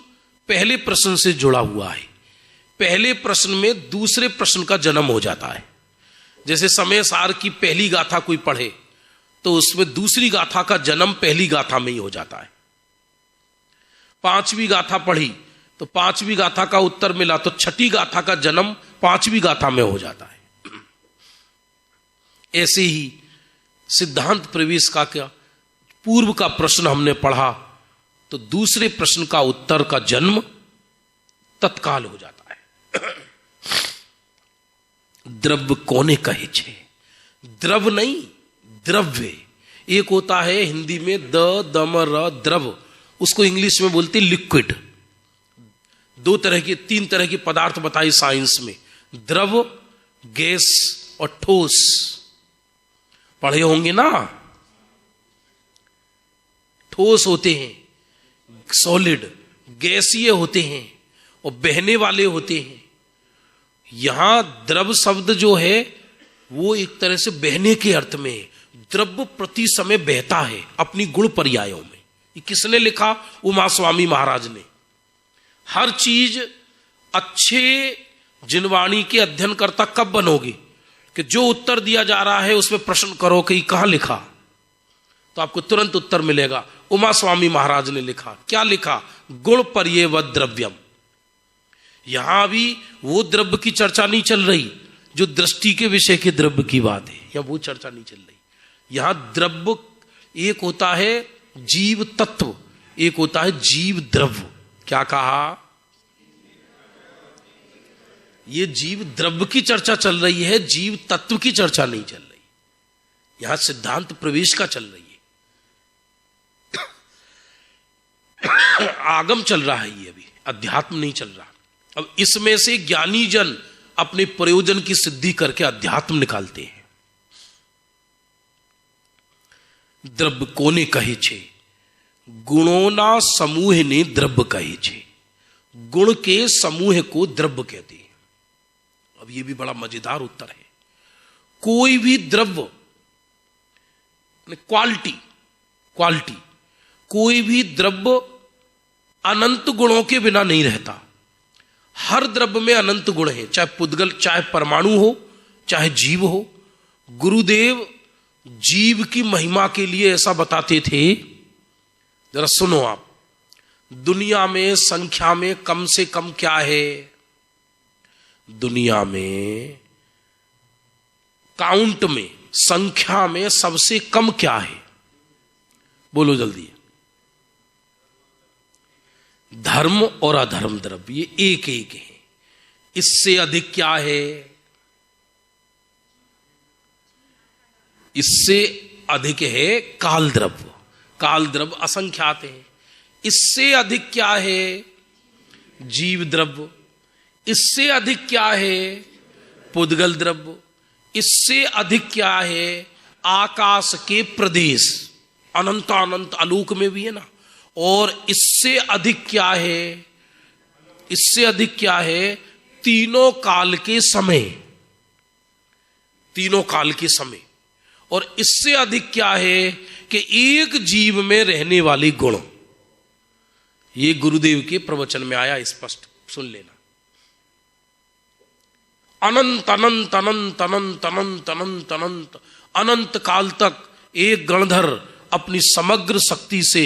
पहले प्रश्न से जुड़ा हुआ है। पहले प्रश्न में दूसरे प्रश्न का जन्म हो जाता है। जैसे समय सार की पहली गाथा कोई पढ़े तो उसमें दूसरी गाथा का जन्म पहली गाथा में ही हो जाता है। पांचवी गाथा पढ़ी तो पांचवी गाथा का उत्तर मिला तो छठी गाथा का जन्म पांचवी गाथा में हो जाता है। ऐसे ही सिद्धांत प्रवेश का क्या पूर्व का प्रश्न हमने पढ़ा तो दूसरे प्रश्न का उत्तर का जन्म तत्काल हो जाता है। द्रव्य कोने कहे छे? द्रव नहीं, द्रव्य। एक होता है हिंदी में द दम र द्रव, उसको इंग्लिश में बोलते लिक्विड। दो तरह की, तीन तरह की पदार्थ बताई साइंस में, द्रव, गैस और ठोस। पढ़े होंगे ना? ठोस होते हैं, सॉलिड, गैसीय होते हैं और बहने वाले होते हैं। यहां द्रव शब्द जो है वो एक तरह से बहने के अर्थ में है। द्रव्य प्रति समय बहता है अपनी गुण पर्यायों में। ये किसने लिखा? उमा स्वामी महाराज ने। हर चीज अच्छे जिनवाणी के अध्ययन करता कब बनोगे कि जो उत्तर दिया जा रहा है उसमें प्रश्न करो कि कहां लिखा, तो आपको तुरंत उत्तर मिलेगा। उमा स्वामी महाराज ने लिखा। क्या लिखा? गुण पर्ये व द्रव्यम। यहां भी वो द्रव्य की चर्चा नहीं चल रही जो दृष्टि के विषय के द्रव्य की बात है, या वो चर्चा नहीं चल रही। यहां द्रव्य एक होता है जीव तत्व, एक होता है जीव द्रव्य। क्या कहा? ये जीव द्रव्य की चर्चा चल रही है, जीव तत्व की चर्चा नहीं चल रही। यहां सिद्धांत प्रवेश का चल रही है। आगम चल रहा है, ये अभी अध्यात्म नहीं चल रहा। अब इसमें से ज्ञानी जन अपने प्रयोजन की सिद्धि करके अध्यात्म निकालते हैं। द्रव्य कोने कहे छे? गुणोना समूह ने द्रव्य कहे छे। गुण के समूह को द्रव्य कहते हैं। अब यह भी बड़ा मजेदार उत्तर है। कोई भी द्रव्य, क्वालिटी, कोई भी द्रव्य अनंत गुणों के बिना नहीं रहता। हर द्रव्य में अनंत गुण है, चाहे पुद्गल, चाहे परमाणु हो, चाहे जीव हो। गुरुदेव जीव की महिमा के लिए ऐसा बताते थे, जरा सुनो आप। दुनिया में संख्या में कम से कम क्या है? दुनिया में काउंट में, संख्या में सबसे कम क्या है? बोलो जल्दी। धर्म और अधर्म द्रव्य, ये एक एक है। इससे अधिक क्या है? इससे अधिक है काल द्रव्य। काल द्रव्य असंख्यात है। इससे अधिक क्या है? जीव द्रव्य। इससे अधिक क्या है? पुद्गल द्रव्य। इससे अधिक क्या है? आकाश के प्रदेश, अनंत अनंत आलोक में भी है ना। और इससे अधिक क्या है? इससे अधिक क्या है? तीनों काल के समय, तीनों काल के समय। और इससे अधिक क्या है कि एक जीव में रहने वाले गुण। ये गुरुदेव के प्रवचन में आया, स्पष्ट सुन लेना। अनंत अनंत अनंत अनंत अनंत अनंत अनंत अनंत काल तक एक गणधर अपनी समग्र शक्ति से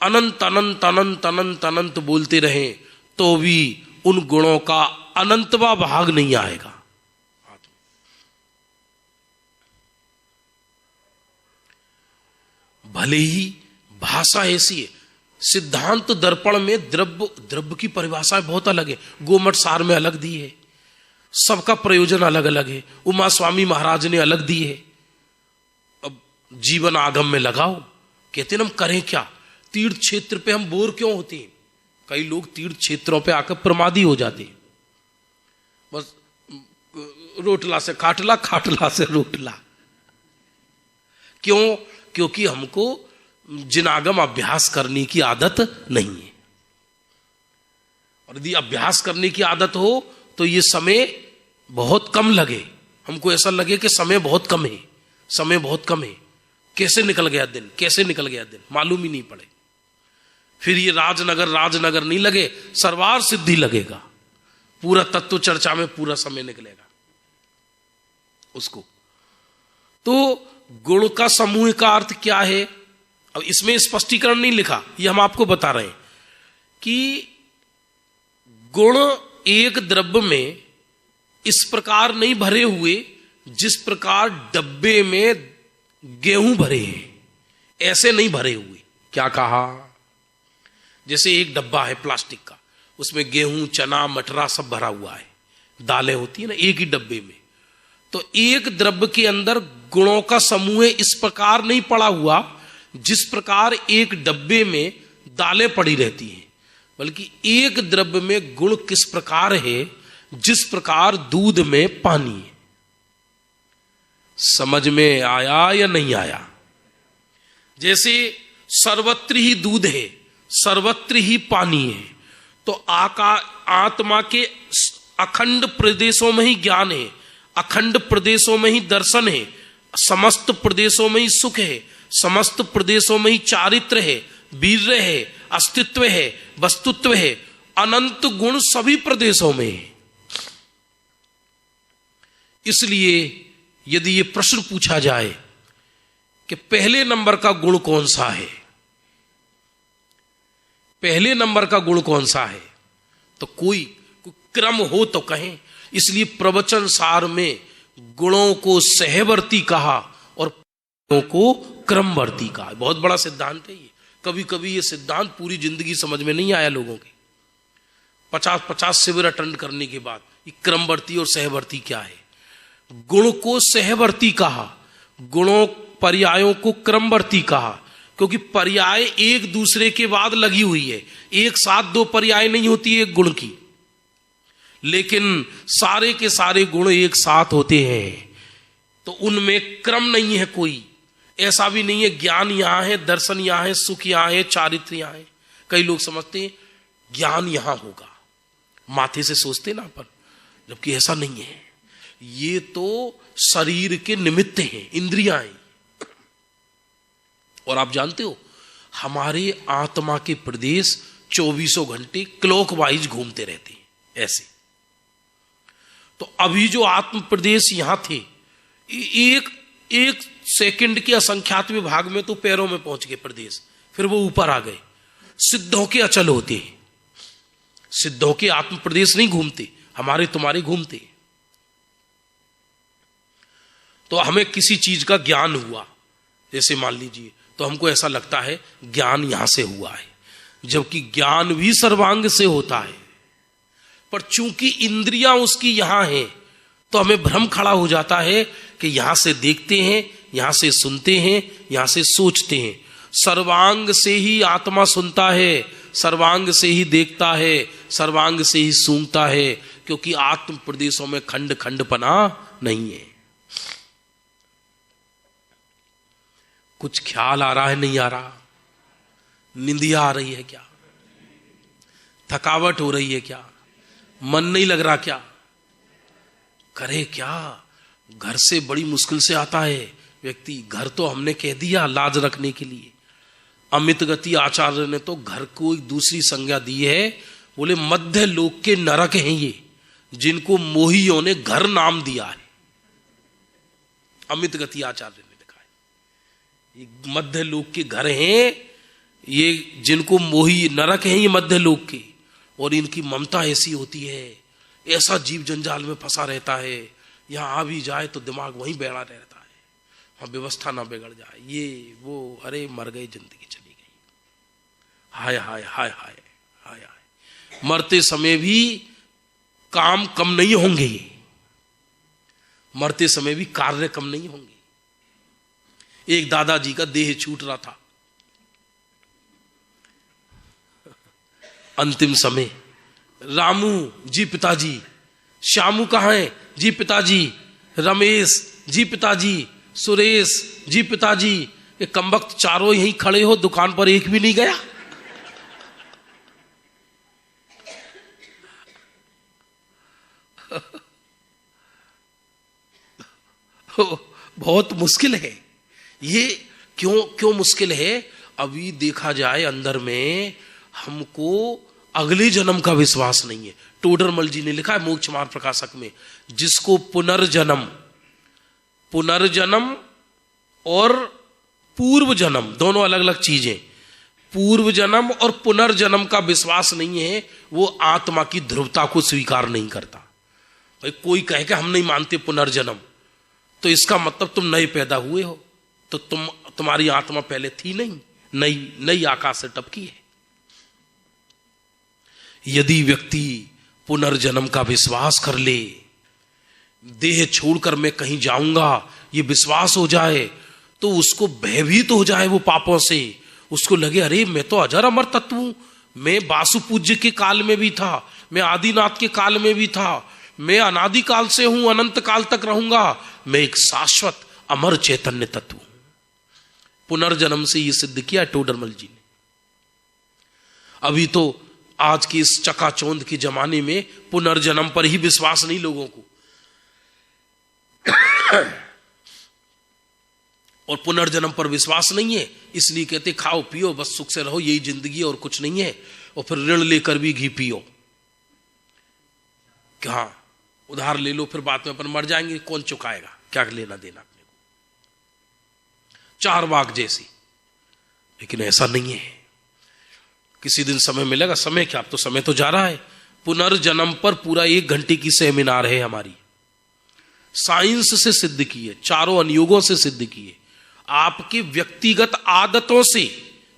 अनंत अनंत अनंत अनंत अनंत बोलते रहें तो भी उन गुणों का अनंतवा भाग नहीं आएगा। भले ही भाषा ऐसी है, सिद्धांत दर्पण में द्रव्य की परिभाषा बहुत अलग है, गोमठ सार में अलग दी है, सबका प्रयोजन अलग अलग है, उमा स्वामी महाराज ने अलग दी है। अब जीवन आगम में लगाओ, कहते हैं हम करें क्या, तीर्थ क्षेत्र पे हम बोर क्यों होते हैं। कई लोग तीर्थ क्षेत्रों पे आकर प्रमादी हो जाते हैं, बस रोटला से खाटला, खाटला से रोटला। क्यों? क्योंकि हमको जिनागम अभ्यास करने की आदत नहीं है। और यदि अभ्यास करने की आदत हो तो ये समय बहुत कम लगे, हमको ऐसा लगे कि समय बहुत कम है, समय बहुत कम है, कैसे निकल गया दिन, कैसे निकल गया दिन, मालूम ही नहीं पड़े। फिर ये राजनगर नहीं लगे, सर्वार सिद्धि लगेगा, पूरा तत्व चर्चा में पूरा समय निकलेगा उसको। तो गुण का समूह का अर्थ क्या है, अब इसमें स्पष्टीकरण नहीं लिखा, ये हम आपको बता रहे हैं कि गुण एक द्रव्य में इस प्रकार नहीं भरे हुए जिस प्रकार डब्बे में गेहूं भरे हैं, ऐसे नहीं भरे हुए। क्या कहा? जैसे एक डब्बा है प्लास्टिक का, उसमें गेहूं, चना, मटरा सब भरा हुआ है, दालें होती है ना एक ही डब्बे में। तो एक द्रव्य के अंदर गुणों का समूह इस प्रकार नहीं पड़ा हुआ जिस प्रकार एक डब्बे में दालें पड़ी रहती हैं, बल्कि एक द्रव्य में गुण किस प्रकार है जिस प्रकार दूध में पानी है। समझ में आया या नहीं आया? जैसे सर्वत्र ही दूध है, सर्वत्र ही पानी है, तो आत्मा के अखंड प्रदेशों में ही ज्ञान है, अखंड प्रदेशों में ही दर्शन है, समस्त प्रदेशों में ही सुख है, समस्त प्रदेशों में ही चारित्र है, वीर्य है, अस्तित्व है, वस्तुत्व है, अनंत गुण सभी प्रदेशों में है। इसलिए यदि ये प्रश्न पूछा जाए कि पहले नंबर का गुण कौन सा है, पहले नंबर का गुण कौन सा है, तो कोई क्रम हो तो कहें। इसलिए प्रवचन सार में गुणों को सहवर्ती कहा और गुणों को क्रमवर्ती कहा। बहुत बड़ा सिद्धांत है ये। कभी कभी ये सिद्धांत पूरी जिंदगी समझ में नहीं आया लोगों के, 50 शिविर अटेंड करने के बाद ये क्रमवर्ती और सहवर्ती क्या है। गुण को सहवर्ती कहा, गुणों पर्यायों को क्रमवर्ती कहा, क्योंकि पर्याय एक दूसरे के बाद लगी हुई है, एक साथ दो पर्याय नहीं होती एक गुण की, लेकिन सारे के सारे गुण एक साथ होते हैं, तो उनमें क्रम नहीं है कोई। ऐसा भी नहीं है ज्ञान यहां है, दर्शन यहां है, सुख यहां है, चारित्र यहां है। कई लोग समझते हैं ज्ञान यहां होगा, माथे से सोचते ना अपन, जबकि ऐसा नहीं है। ये तो शरीर के निमित्त हैं, इंद्रियां हैं। और आप जानते हो हमारे आत्मा के प्रदेश 24 घंटे क्लॉकवाइज घूमते रहते हैं ऐसे। तो अभी जो आत्म प्रदेश यहां थे, एक सेकंड के असंख्यात विभाग में तो पैरों में पहुंच गए प्रदेश, फिर वो ऊपर आ गए। सिद्धों के अचल होते हैं, सिद्धों के आत्म प्रदेश नहीं घूमते, हमारे तुम्हारे घूमते। तो हमें किसी चीज का ज्ञान हुआ, जैसे मान लीजिए, तो हमको ऐसा लगता है ज्ञान यहां से हुआ है, जबकि ज्ञान भी सर्वांग से होता है। पर चूंकि इंद्रियां उसकी यहां हैं, तो हमें भ्रम खड़ा हो जाता है कि यहां से देखते हैं, यहां से सुनते हैं, यहां से सोचते हैं। सर्वांग से ही आत्मा सुनता है, सर्वांग से ही देखता है, सर्वांग से ही सूंघता है, क्योंकि आत्म प्रदेशों में खंड खंडपना नहीं है। कुछ ख्याल आ रहा है, नहीं आ रहा? निंदिया आ रही है क्या? थकावट हो रही है क्या? मन नहीं लग रहा क्या? करे क्या? घर से बड़ी मुश्किल से आता है व्यक्ति, घर तो हमने कह दिया लाज रखने के लिए। अमित गति आचार्य ने तो घर को एक दूसरी संज्ञा दी है, बोले मध्य लोक के नरक हैं ये, जिनको मोहियों ने घर नाम दिया है। अमित गति आचार्य ने लिखा है, ये मध्य लोक के घर हैं, ये जिनको मोही नरक है ये मध्य लोक के, और इनकी ममता ऐसी होती है, ऐसा जीव जंजाल में फंसा रहता है, यहाँ आ भी जाए तो दिमाग वहीं बैठा रहता है, वहाँ व्यवस्था ना बिगड़ जाए, ये वो, अरे मर गए, जिंदगी चली गई, हाय हाय हाय हाय हाय हाय। मरते समय भी काम कम नहीं होंगे, मरते समय भी कार्य कम नहीं होंगे। एक दादाजी का देह छूट रहा था, अंतिम समय, रामू जी पिताजी, श्यामू कहाँ है जी पिताजी, रमेश जी पिताजी, सुरेश जी पिताजी, ये कमबख्त चारों यहीं खड़े हो, दुकान पर एक भी नहीं गया। बहुत मुश्किल है ये। क्यों मुश्किल है? अभी देखा जाए अंदर में हमको अगले जन्म का विश्वास नहीं है। टोडरमल जी ने लिखा है मोक्ष मार्ग प्रकाशक में, जिसको पुनर्जन्म और पूर्व जन्म दोनों अलग अलग चीजें, पूर्व जन्म और पुनर्जन्म का विश्वास नहीं है, वो आत्मा की ध्रुवता को स्वीकार नहीं करता। भाई कोई कहे कि हम नहीं मानते पुनर्जन्म, तो इसका मतलब तुम नए पैदा हुए हो, तो तुम्हारी आत्मा पहले थी नहीं, नई आकाश से टपकी है। यदि व्यक्ति पुनर्जन्म का विश्वास कर ले, देह छोड़कर मैं कहीं जाऊंगा ये विश्वास हो जाए, तो उसको भयभीत हो जाए वो पापों से, उसको लगे अरे मैं तो अजर अमर तत्व हूं, मैं वासु पूज्य के काल में भी था, मैं आदिनाथ के काल में भी था, मैं अनादि काल से हूं, अनंत काल तक रहूंगा, मैं एक शाश्वत अमर चैतन्य तत्व हूं। पुनर्जन्म से ये सिद्ध किया टोडरमल जी ने। अभी तो आज की इस चकाचौंध के जमाने में पुनर्जन्म पर ही विश्वास नहीं लोगों को, और पुनर्जन्म पर विश्वास नहीं है इसलिए कहते खाओ पियो बस सुख से रहो, यही जिंदगी और कुछ नहीं है, और फिर ऋण लेकर भी घी पियो, क्या उधार ले लो, फिर बाद में अपन मर जाएंगे, कौन चुकाएगा, क्या लेना देना अपने को, चारवाक जैसी। लेकिन ऐसा नहीं है, किसी दिन समय मिलेगा, समय क्या, अब तो समय तो जा रहा है। पुनर्जन्म पर पूरा 1 घंटे की सेमिनार है हमारी, साइंस से सिद्ध की है, चारों अनुयोगों से सिद्ध की है। आपके व्यक्तिगत आदतों से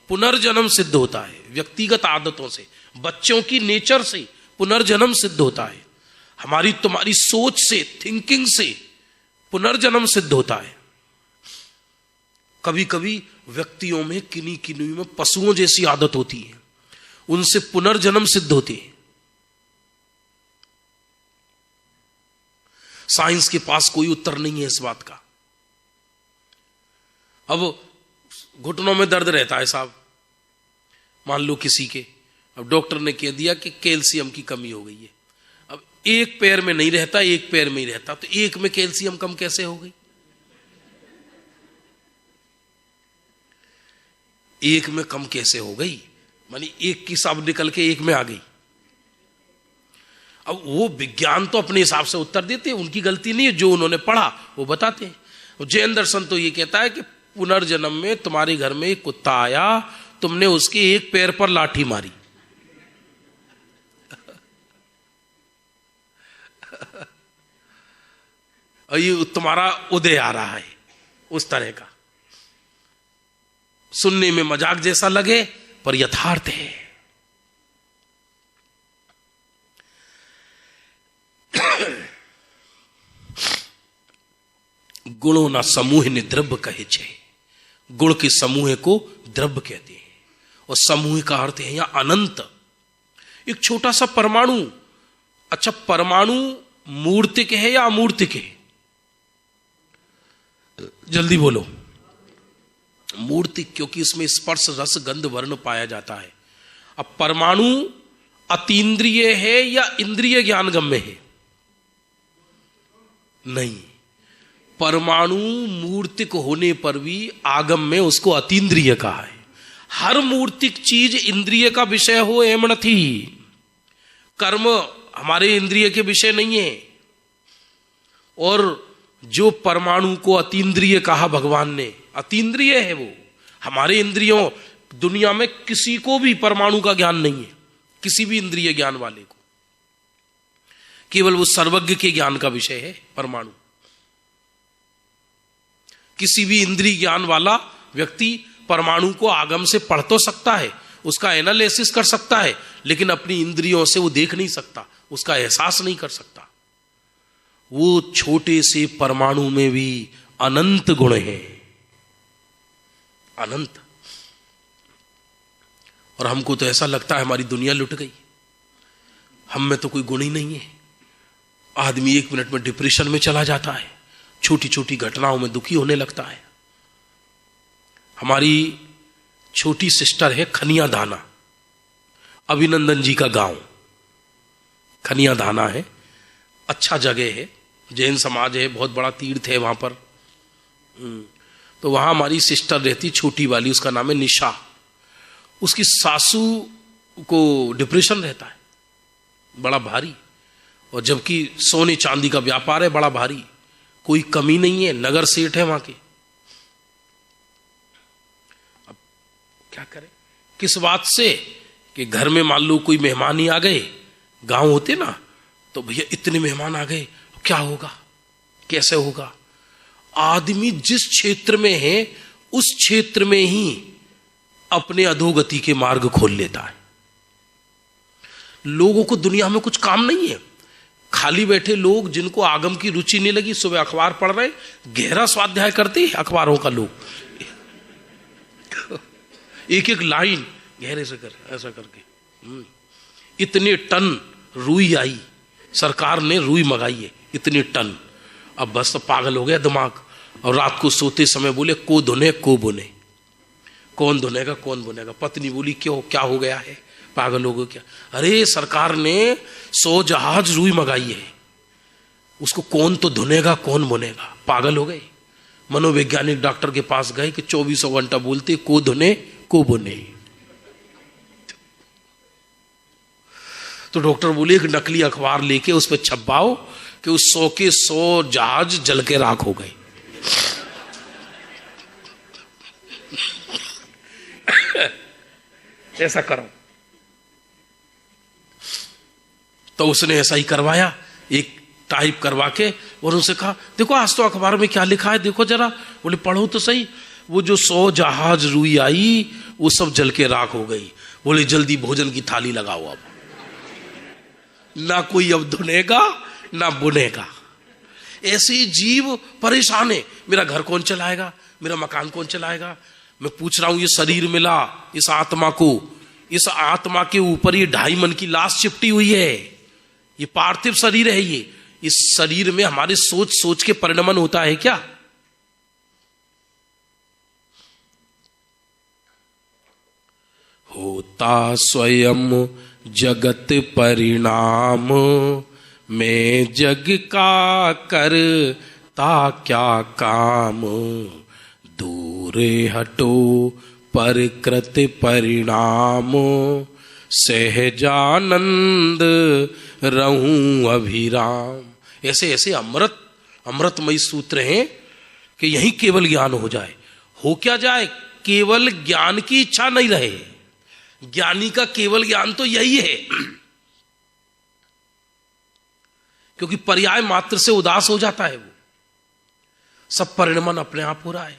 पुनर्जन्म सिद्ध होता है, व्यक्तिगत आदतों से, बच्चों की नेचर से पुनर्जन्म सिद्ध होता है, हमारी तुम्हारी सोच से, थिंकिंग से पुनर्जन्म सिद्ध होता है। कभी कभी व्यक्तियों में किन्हीं में पशुओं जैसी आदत होती है, उनसे पुनर्जन्म सिद्ध होते हैं। साइंस के पास कोई उत्तर नहीं है इस बात का। अब घुटनों में दर्द रहता है साहब, मान लो किसी के, अब डॉक्टर ने कह दिया कि कैल्शियम की कमी हो गई है, अब एक पैर में नहीं रहता, एक पैर में ही रहता, तो एक में कैल्शियम कम कैसे हो गई? एक में कम कैसे हो गई, मानी एक की सब निकल के एक में आ गई। अब वो विज्ञान तो अपने हिसाब से उत्तर देते हैं, उनकी गलती नहीं है, जो उन्होंने पढ़ा वो बताते हैं। जैन दर्शन तो ये कहता है कि पुनर्जन्म में तुम्हारे घर में एक कुत्ता आया, तुमने उसके एक पैर पर लाठी मारी, और ये तुम्हारा उदय आ रहा है उस तरह का। सुनने में मजाक जैसा लगे पर यथार्थ है। गुणों ना समूह ने द्रव्य कहे छे, गुण के समूह को द्रव्य कहते हैं, और समूह का अर्थ है यहां अनंत। एक छोटा सा परमाणु, अच्छा परमाणु मूर्तिक है या अमूर्तिक है? जल्दी बोलो। मूर्तिक, क्योंकि इसमें स्पर्श रस गंध वर्ण पाया जाता है। अब परमाणु अतीन्द्रिय है या इंद्रिय ज्ञान गम्य है? नहीं, परमाणु मूर्तिक होने पर भी आगम में उसको अतीन्द्रिय कहा है। हर मूर्तिक चीज इंद्रिय का विषय हो एम थी, कर्म हमारे इंद्रिय के विषय नहीं है। और जो परमाणु को अतीन्द्रिय कहा भगवान ने, अतीन्द्रिय है वो, हमारे इंद्रियों दुनिया में किसी को भी परमाणु का ज्ञान नहीं है, किसी भी इंद्रिय ज्ञान वाले को। केवल वो सर्वज्ञ के ज्ञान का विषय है परमाणु। किसी भी इंद्रिय ज्ञान वाला व्यक्ति परमाणु को आगम से पढ़ तो सकता है, उसका एनालिसिस कर सकता है, लेकिन अपनी इंद्रियों से वो देख नहीं सकता, उसका एहसास नहीं कर सकता। वो छोटे से परमाणु में भी अनंत गुण हैं, अनंत। और हमको तो ऐसा लगता है हमारी दुनिया लुट गई, हम में तो कोई गुण ही नहीं है। आदमी 1 मिनट में डिप्रेशन में चला जाता है, छोटी छोटी घटनाओं में दुखी होने लगता है। हमारी छोटी सिस्टर है खनिया दाना, अभिनंदन जी का गांव खनिया दाना है, अच्छा जगह है, जैन समाज है, बहुत बड़ा तीर्थ है वहां पर। तो वहां हमारी सिस्टर रहती, छोटी वाली, उसका नाम है निशा। उसकी सासू को डिप्रेशन रहता है बड़ा भारी, और जबकि सोने चांदी का व्यापार है बड़ा भारी, कोई कमी नहीं है, नगर सेठ है वहां के। अब क्या करें, किस बात से कि घर में मान लो कोई मेहमान ही आ गए, गांव होते ना, तो भैया इतने मेहमान आ गए, क्या होगा, कैसे होगा। आदमी जिस क्षेत्र में है उस क्षेत्र में ही अपने अधोगति के मार्ग खोल लेता है। लोगों को दुनिया में कुछ काम नहीं है। खाली बैठे लोग जिनको आगम की रुचि नहीं लगी, सुबह अखबार पढ़ रहे, गहरा स्वाध्याय करते हैं अखबारों का लोग, एक एक लाइन गहरे से कर, ऐसा करके। इतने टन रुई आई, सरकार ने रुई मंगाई है इतने टन। अब बस तो पागल हो गया दिमाग, और रात को सोते समय बोले को धुने को बुने, कौन धुनेगा कौन बुनेगा। पत्नी बोली क्यों, क्या हो गया है, पागल हो गए क्या। अरे सरकार ने 100 जहाज रुई मंगाई है, उसको कौन तो धुनेगा कौन बुनेगा। पागल हो गए। मनोवैज्ञानिक डॉक्टर के पास गए कि 24 घंटा बोलते को धुने को बुने। तो डॉक्टर बोले एक नकली अखबार लेके उस पर छपाओ कि उस 100 के 100 जहाज जल के राख हो गए। ऐसा करो। तो उसने ऐसा ही करवाया, एक टाइप करवा के, और उनसे कहा देखो आज तो अखबार में क्या लिखा है, देखो जरा। बोले पढ़ो तो सही। वो जो 100 जहाज रुई आई वो सब जल के राख हो गई। बोले जल्दी भोजन की थाली लगाओ, अब ना कोई अब धुनेगा ना बुनेगा। ऐसे जीव परेशान है, मेरा घर कौन चलाएगा, मेरा मकान कौन चलाएगा। मैं पूछ रहा हूं, ये शरीर मिला इस आत्मा को, इस आत्मा के ऊपर ये 2.5 मन की लाश चिपटी हुई है, ये पार्थिव शरीर है। ये इस शरीर में हमारे सोच सोच के परिणमन होता है क्या। होता स्वयं जगत परिणाम, मैं जग का करता क्या काम। दूरे हटो परकृत परिणाम, सहजानंद रहूं अभिराम। ऐसे ऐसे अमृतमयी सूत्र हैं कि यही केवल ज्ञान हो जाए। हो क्या जाए, केवल ज्ञान की इच्छा नहीं रहे। ज्ञानी का केवल ज्ञान तो यही है, क्योंकि पर्याय मात्र से उदास हो जाता है। वो सब परिणमन अपने आप हो रहा है।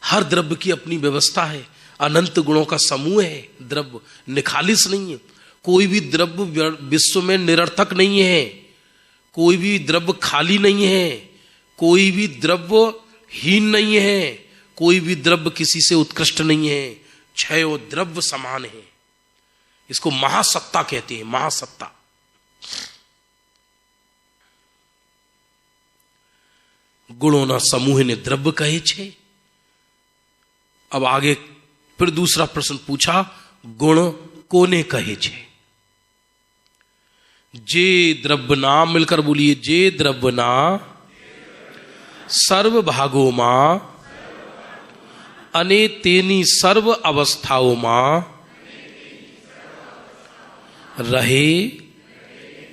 हर द्रव्य की अपनी व्यवस्था है, अनंत गुणों का समूह है। द्रव्य निखालिस नहीं है, कोई भी द्रव्य विश्व में निरर्थक नहीं है, कोई भी द्रव्य खाली नहीं है, कोई भी द्रव्य हीन नहीं है, कोई भी द्रव्य किसी से उत्कृष्ट नहीं है। छयो द्रव्य समान है। इसको महासत्ता कहते हैं, महासत्ता। गुणों ना समूह ने द्रव्य कहे छे। अब आगे फिर दूसरा प्रश्न पूछा, गुण कोने कहे छे। जे द्रव्य ना, मिलकर बोलिए, जे द्रव्य ना सर्व भागों मां, अने तेनी सर्व अवस्थाओं मां रहे,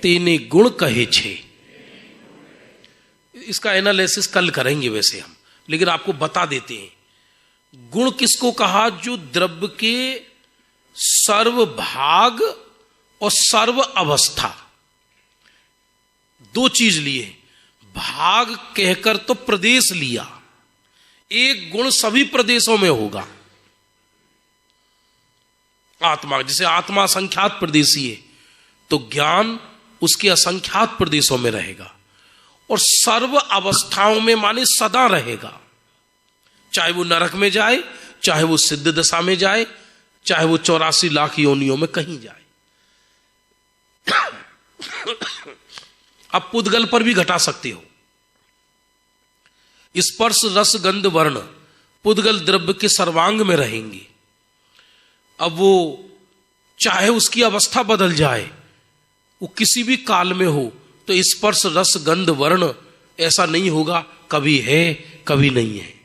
तेने गुण कहे छे। इसका एनालिसिस कल करेंगे वैसे हम, लेकिन आपको बता देते हैं। गुण किसको कहा? जो द्रव्य के सर्व भाग और सर्व अवस्था, दो चीज लिए। भाग कहकर तो प्रदेश लिया, एक गुण सभी प्रदेशों में होगा। आत्मा, जैसे आत्मा असंख्यात प्रदेशी है, तो ज्ञान उसके असंख्यात प्रदेशों में रहेगा और सर्व अवस्थाओं में माने सदा रहेगा। चाहे वो नरक में जाए, चाहे वो सिद्ध दशा में जाए, चाहे वो 84 लाख योनियों में कहीं जाए। अब पुद्गल पर भी घटा सकते हो। स्पर्श रस गंध वर्ण पुद्गल द्रव्य के सर्वांग में रहेंगे। अब वो चाहे उसकी अवस्था बदल जाए, वो किसी भी काल में हो, तो स्पर्श रस गंध वर्ण ऐसा नहीं होगा कभी है कभी नहीं है।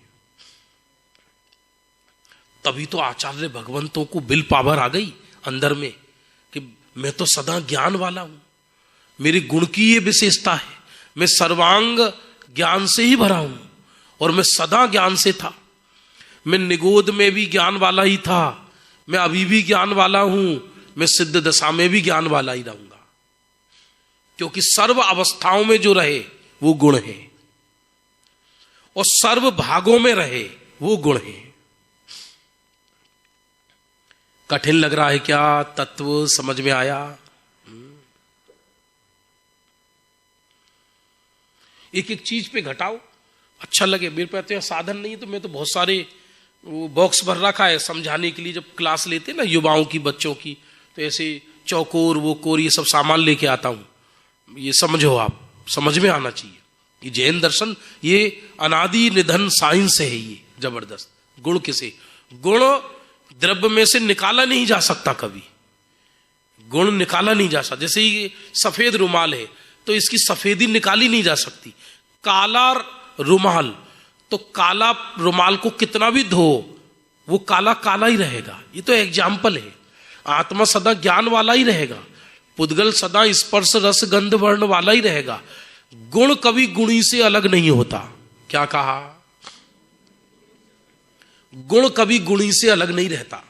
तभी तो आचार्य भगवंतों को बिल पावर आ गई अंदर में कि मैं तो सदा ज्ञान वाला हूं, मेरी गुण की ये विशेषता है, मैं सर्वांग ज्ञान से ही भरा हूं और मैं सदा ज्ञान से था। मैं निगोद में भी ज्ञान वाला ही था, मैं अभी भी ज्ञान वाला हूं, मैं सिद्ध दशा में भी ज्ञान वाला ही रहूंगा, क्योंकि सर्व अवस्थाओं में जो रहे वो गुण है और सर्व भागों में रहे वो गुण है। कठिन लग रहा है क्या? तत्व समझ में आया? एक एक चीज पे घटाओ, अच्छा लगे। मेरे पास तो साधन नहीं है, तो मैं तो बहुत सारे वो बॉक्स भर रखा है समझाने के लिए। जब क्लास लेते ना युवाओं की, बच्चों की, तो ऐसे चौकोर वो कोर ये सब सामान लेके आता हूं। ये समझो, आप समझ में आना चाहिए। ये जैन दर्शन, ये अनादि निधन साइंस है। ये जबरदस्त गुण किसे, गुण द्रव्य में से निकाला नहीं जा सकता, कभी गुण निकाला नहीं जा सकता। जैसे ये सफेद रुमाल है, तो इसकी सफेदी निकाली नहीं जा सकती। काला रुमाल, तो काला रुमाल को कितना भी धो वो काला काला ही रहेगा। ये तो एग्जाम्पल है। आत्मा सदा ज्ञान वाला ही रहेगा, पुद्गल सदा स्पर्श रस गंध वर्ण वाला ही रहेगा। गुण कभी गुणी से अलग नहीं होता। क्या कहा? गुण कभी गुणी से अलग नहीं रहता।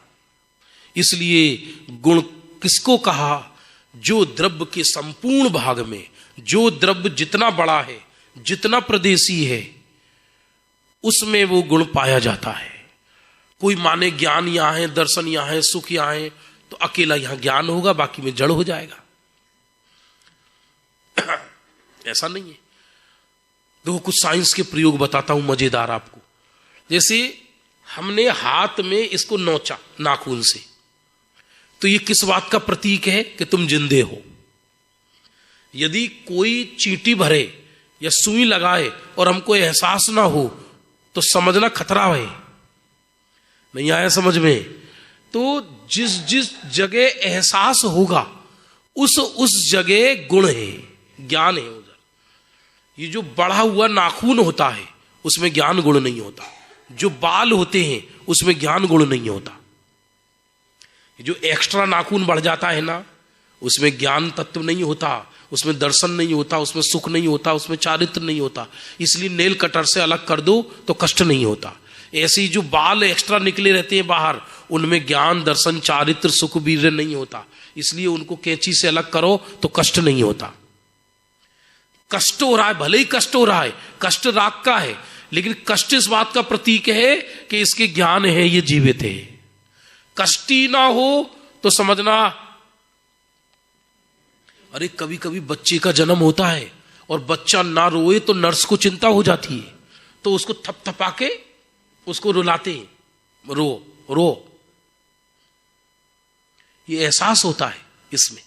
इसलिए गुण किसको कहा? जो द्रव्य के संपूर्ण भाग में, जो द्रव्य जितना बड़ा है, जितना प्रदेशी है, उसमें वो गुण पाया जाता है। कोई माने ज्ञान यहां है, दर्शन यहां है, सुख यहां है, तो अकेला यहां ज्ञान होगा, बाकी में जड़ हो जाएगा। ऐसा नहीं है। देखो कुछ साइंस के प्रयोग बताता हूं मजेदार आपको। जैसे हमने हाथ में इसको नोचा नाखून से, तो ये किस बात का प्रतीक है कि तुम जिंदे हो। यदि कोई चींटी भरे या सुई लगाए और हमको एहसास ना हो, तो समझना खतरा है। नहीं आया समझ में? तो जिस जिस जगह एहसास होगा उस जगह गुण है, ज्ञान है उधर। ये जो बढ़ा हुआ नाखून होता है उसमें ज्ञान गुण नहीं होता। जो बाल होते हैं उसमें ज्ञान गुण नहीं होता। जो एक्स्ट्रा नाखून बढ़ जाता है ना, उसमें ज्ञान तत्व नहीं होता, उसमें दर्शन नहीं होता, उसमें सुख नहीं होता, उसमें चारित्र नहीं होता। इसलिए नेल कटर से अलग कर दो तो कष्ट नहीं होता। ऐसे ही जो बाल एक्स्ट्रा निकले रहते हैं बाहर, उनमें ज्ञान दर्शन चारित्र सुख वीर्य नहीं होता। इसलिए उनको कैंची से अलग करो तो कष्ट नहीं होता। कष्ट हो रहा है, भले ही कष्ट हो रहा है, कष्ट राग का है, लेकिन कष्ट इस बात का प्रतीक है कि इसके ज्ञान है, ये जीवित है। कष्टी ना हो तो समझना। अरे कभी कभी बच्चे का जन्म होता है और बच्चा ना रोए तो नर्स को चिंता हो जाती है, तो उसको थपथपा के उसको रुलाते हैं, रो रो। ये एहसास होता है इसमें।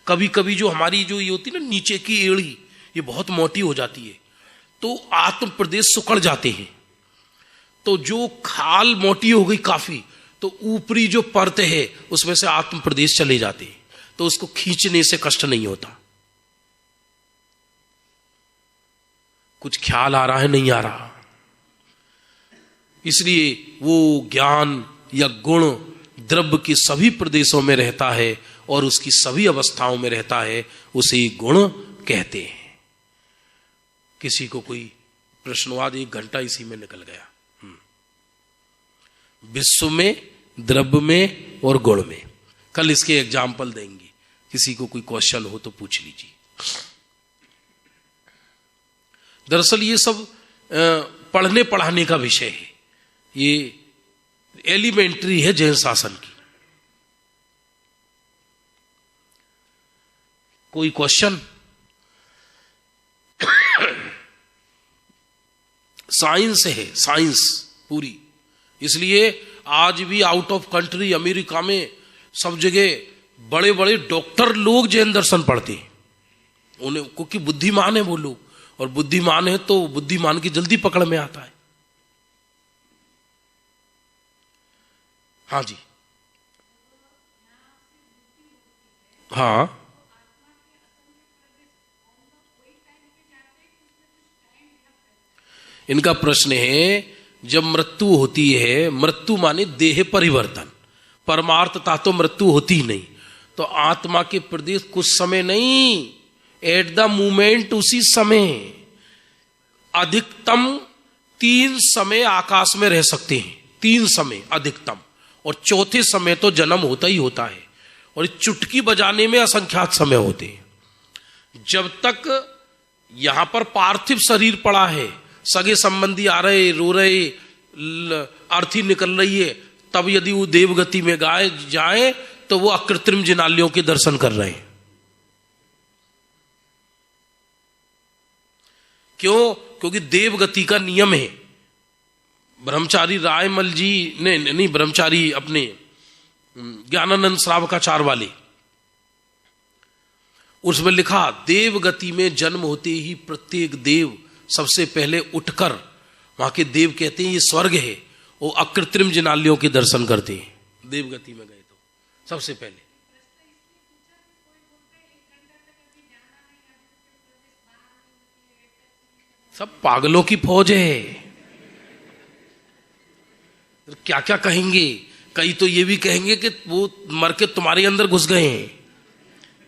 कभी कभी जो हमारी जो ये होती है ना नीचे की एड़ी, ये बहुत मोटी हो जाती है, तो आत्म प्रदेश सुकड़ जाते हैं। तो जो खाल मोटी हो गई काफी, तो ऊपरी जो परत है उसमें से आत्म प्रदेश चले जाते हैं, तो उसको खींचने से कष्ट नहीं होता। कुछ ख्याल आ रहा है? नहीं आ रहा। इसलिए वो ज्ञान या गुण द्रव्य के सभी प्रदेशों में रहता है और उसकी सभी अवस्थाओं में रहता है, उसे गुण कहते हैं। किसी को कोई प्रश्नवाद 1 घंटा इसी में निकल गया। विश्व में, द्रव्य में और गुण में। कल इसके एग्जाम्पल देंगे, किसी को कोई क्वेश्चन हो तो पूछ लीजिए। दरअसल ये सब पढ़ने पढ़ाने का विषय है, ये एलिमेंट्री है जैन शासन की। कोई क्वेश्चन? साइंस है, साइंस पूरी। इसलिए आज भी आउट ऑफ कंट्री, अमेरिका में, सब जगह बड़े बड़े डॉक्टर लोग जैन दर्शन पढ़ते हैं, उन्हें, क्योंकि बुद्धिमान है वो लोग, और बुद्धिमान है तो बुद्धिमान की जल्दी पकड़ में आता है। हाँ जी, हाँ। इनका प्रश्न है, जब मृत्यु होती है, मृत्यु माने देह परिवर्तन, परमार्थता तो मृत्यु होती ही नहीं, तो आत्मा के प्रदेश कुछ समय नहीं, एट द मोमेंट, उसी समय। अधिकतम 3 समय आकाश में रह सकते हैं, 3 समय अधिकतम, और चौथे समय तो जन्म होता ही होता है, और चुटकी बजाने में असंख्यात समय होते हैं। जब तक यहां पर पार्थिव शरीर पड़ा है, सगे संबंधी आ रहे, रो रहे, अर्थी निकल रही है, तब यदि वो देवगति में जाए तो वो अकृत्रिम जिनालयों के दर्शन कर रहे हैं। क्यों? क्योंकि देवगति का नियम है। ब्रह्मचारी रायमल जी ने, नहीं, ब्रह्मचारी अपने ज्ञानानंद श्रावकाचार्य वाले, उसमें लिखा, देवगति में जन्म होते ही प्रत्येक देव सबसे पहले उठकर, वहां के देव कहते हैं ये स्वर्ग है, वो अकृत्रिम जिनालयों के दर्शन करते हैं। देवगति में गए तो सबसे पहले। सब पागलों की फौज है, क्या क्या कहेंगे। कई तो ये भी कहेंगे कि वो मर के तुम्हारे अंदर घुस गए हैं,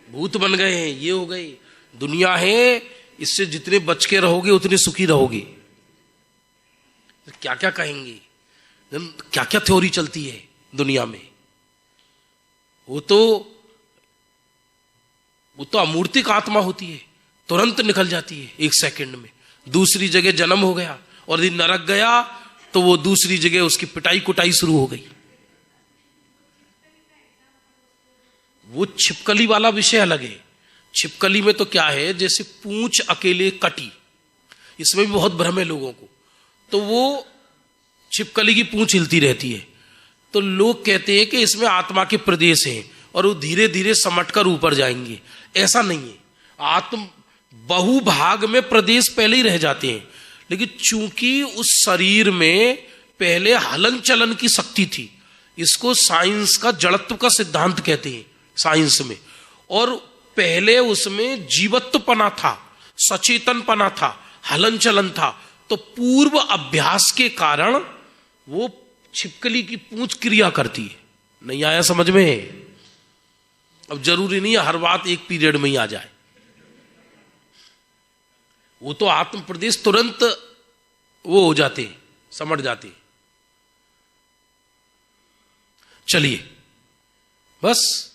भूत बन गए हैं, ये हो गई। दुनिया है, इससे जितने बच के रहोगे उतने सुखी रहोगे। क्या क्या कहेंगे, क्या क्या थ्योरी चलती है दुनिया में। वो तो अमूर्तिक आत्मा होती है, तुरंत निकल जाती है 1 सेकंड में, दूसरी जगह जन्म हो गया, और यदि नरक गया तो वो दूसरी जगह उसकी पिटाई कुटाई शुरू हो गई। वो छिपकली वाला विषय अलग है। छिपकली में तो क्या है, जैसे पूंछ अकेले कटी, इसमें भी बहुत भ्रम है लोगों को, तो वो छिपकली की पूंछ हिलती रहती है, तो लोग कहते हैं कि इसमें आत्मा के प्रदेश हैं और वो धीरे धीरे समटकर ऊपर जाएंगे। ऐसा नहीं है, आत्म बहुभाग में प्रदेश पहले ही रह जाते हैं, लेकिन चूंकि उस शरीर में पहले हलन चलन की शक्ति थी, इसको साइंस का जड़त्व का सिद्धांत कहते हैं साइंस में, और पहले उसमें जीवत्वपना था, सचेतनपना था, हलन चलन था, तो पूर्व अभ्यास के कारण वो छिपकली की पूंछ क्रिया करती है। नहीं आया समझ में? अब जरूरी नहीं है हर बात एक पीरियड में ही आ जाए। वो तो आत्म प्रदेश तुरंत वो हो जाते, समझ जाते। चलिए बस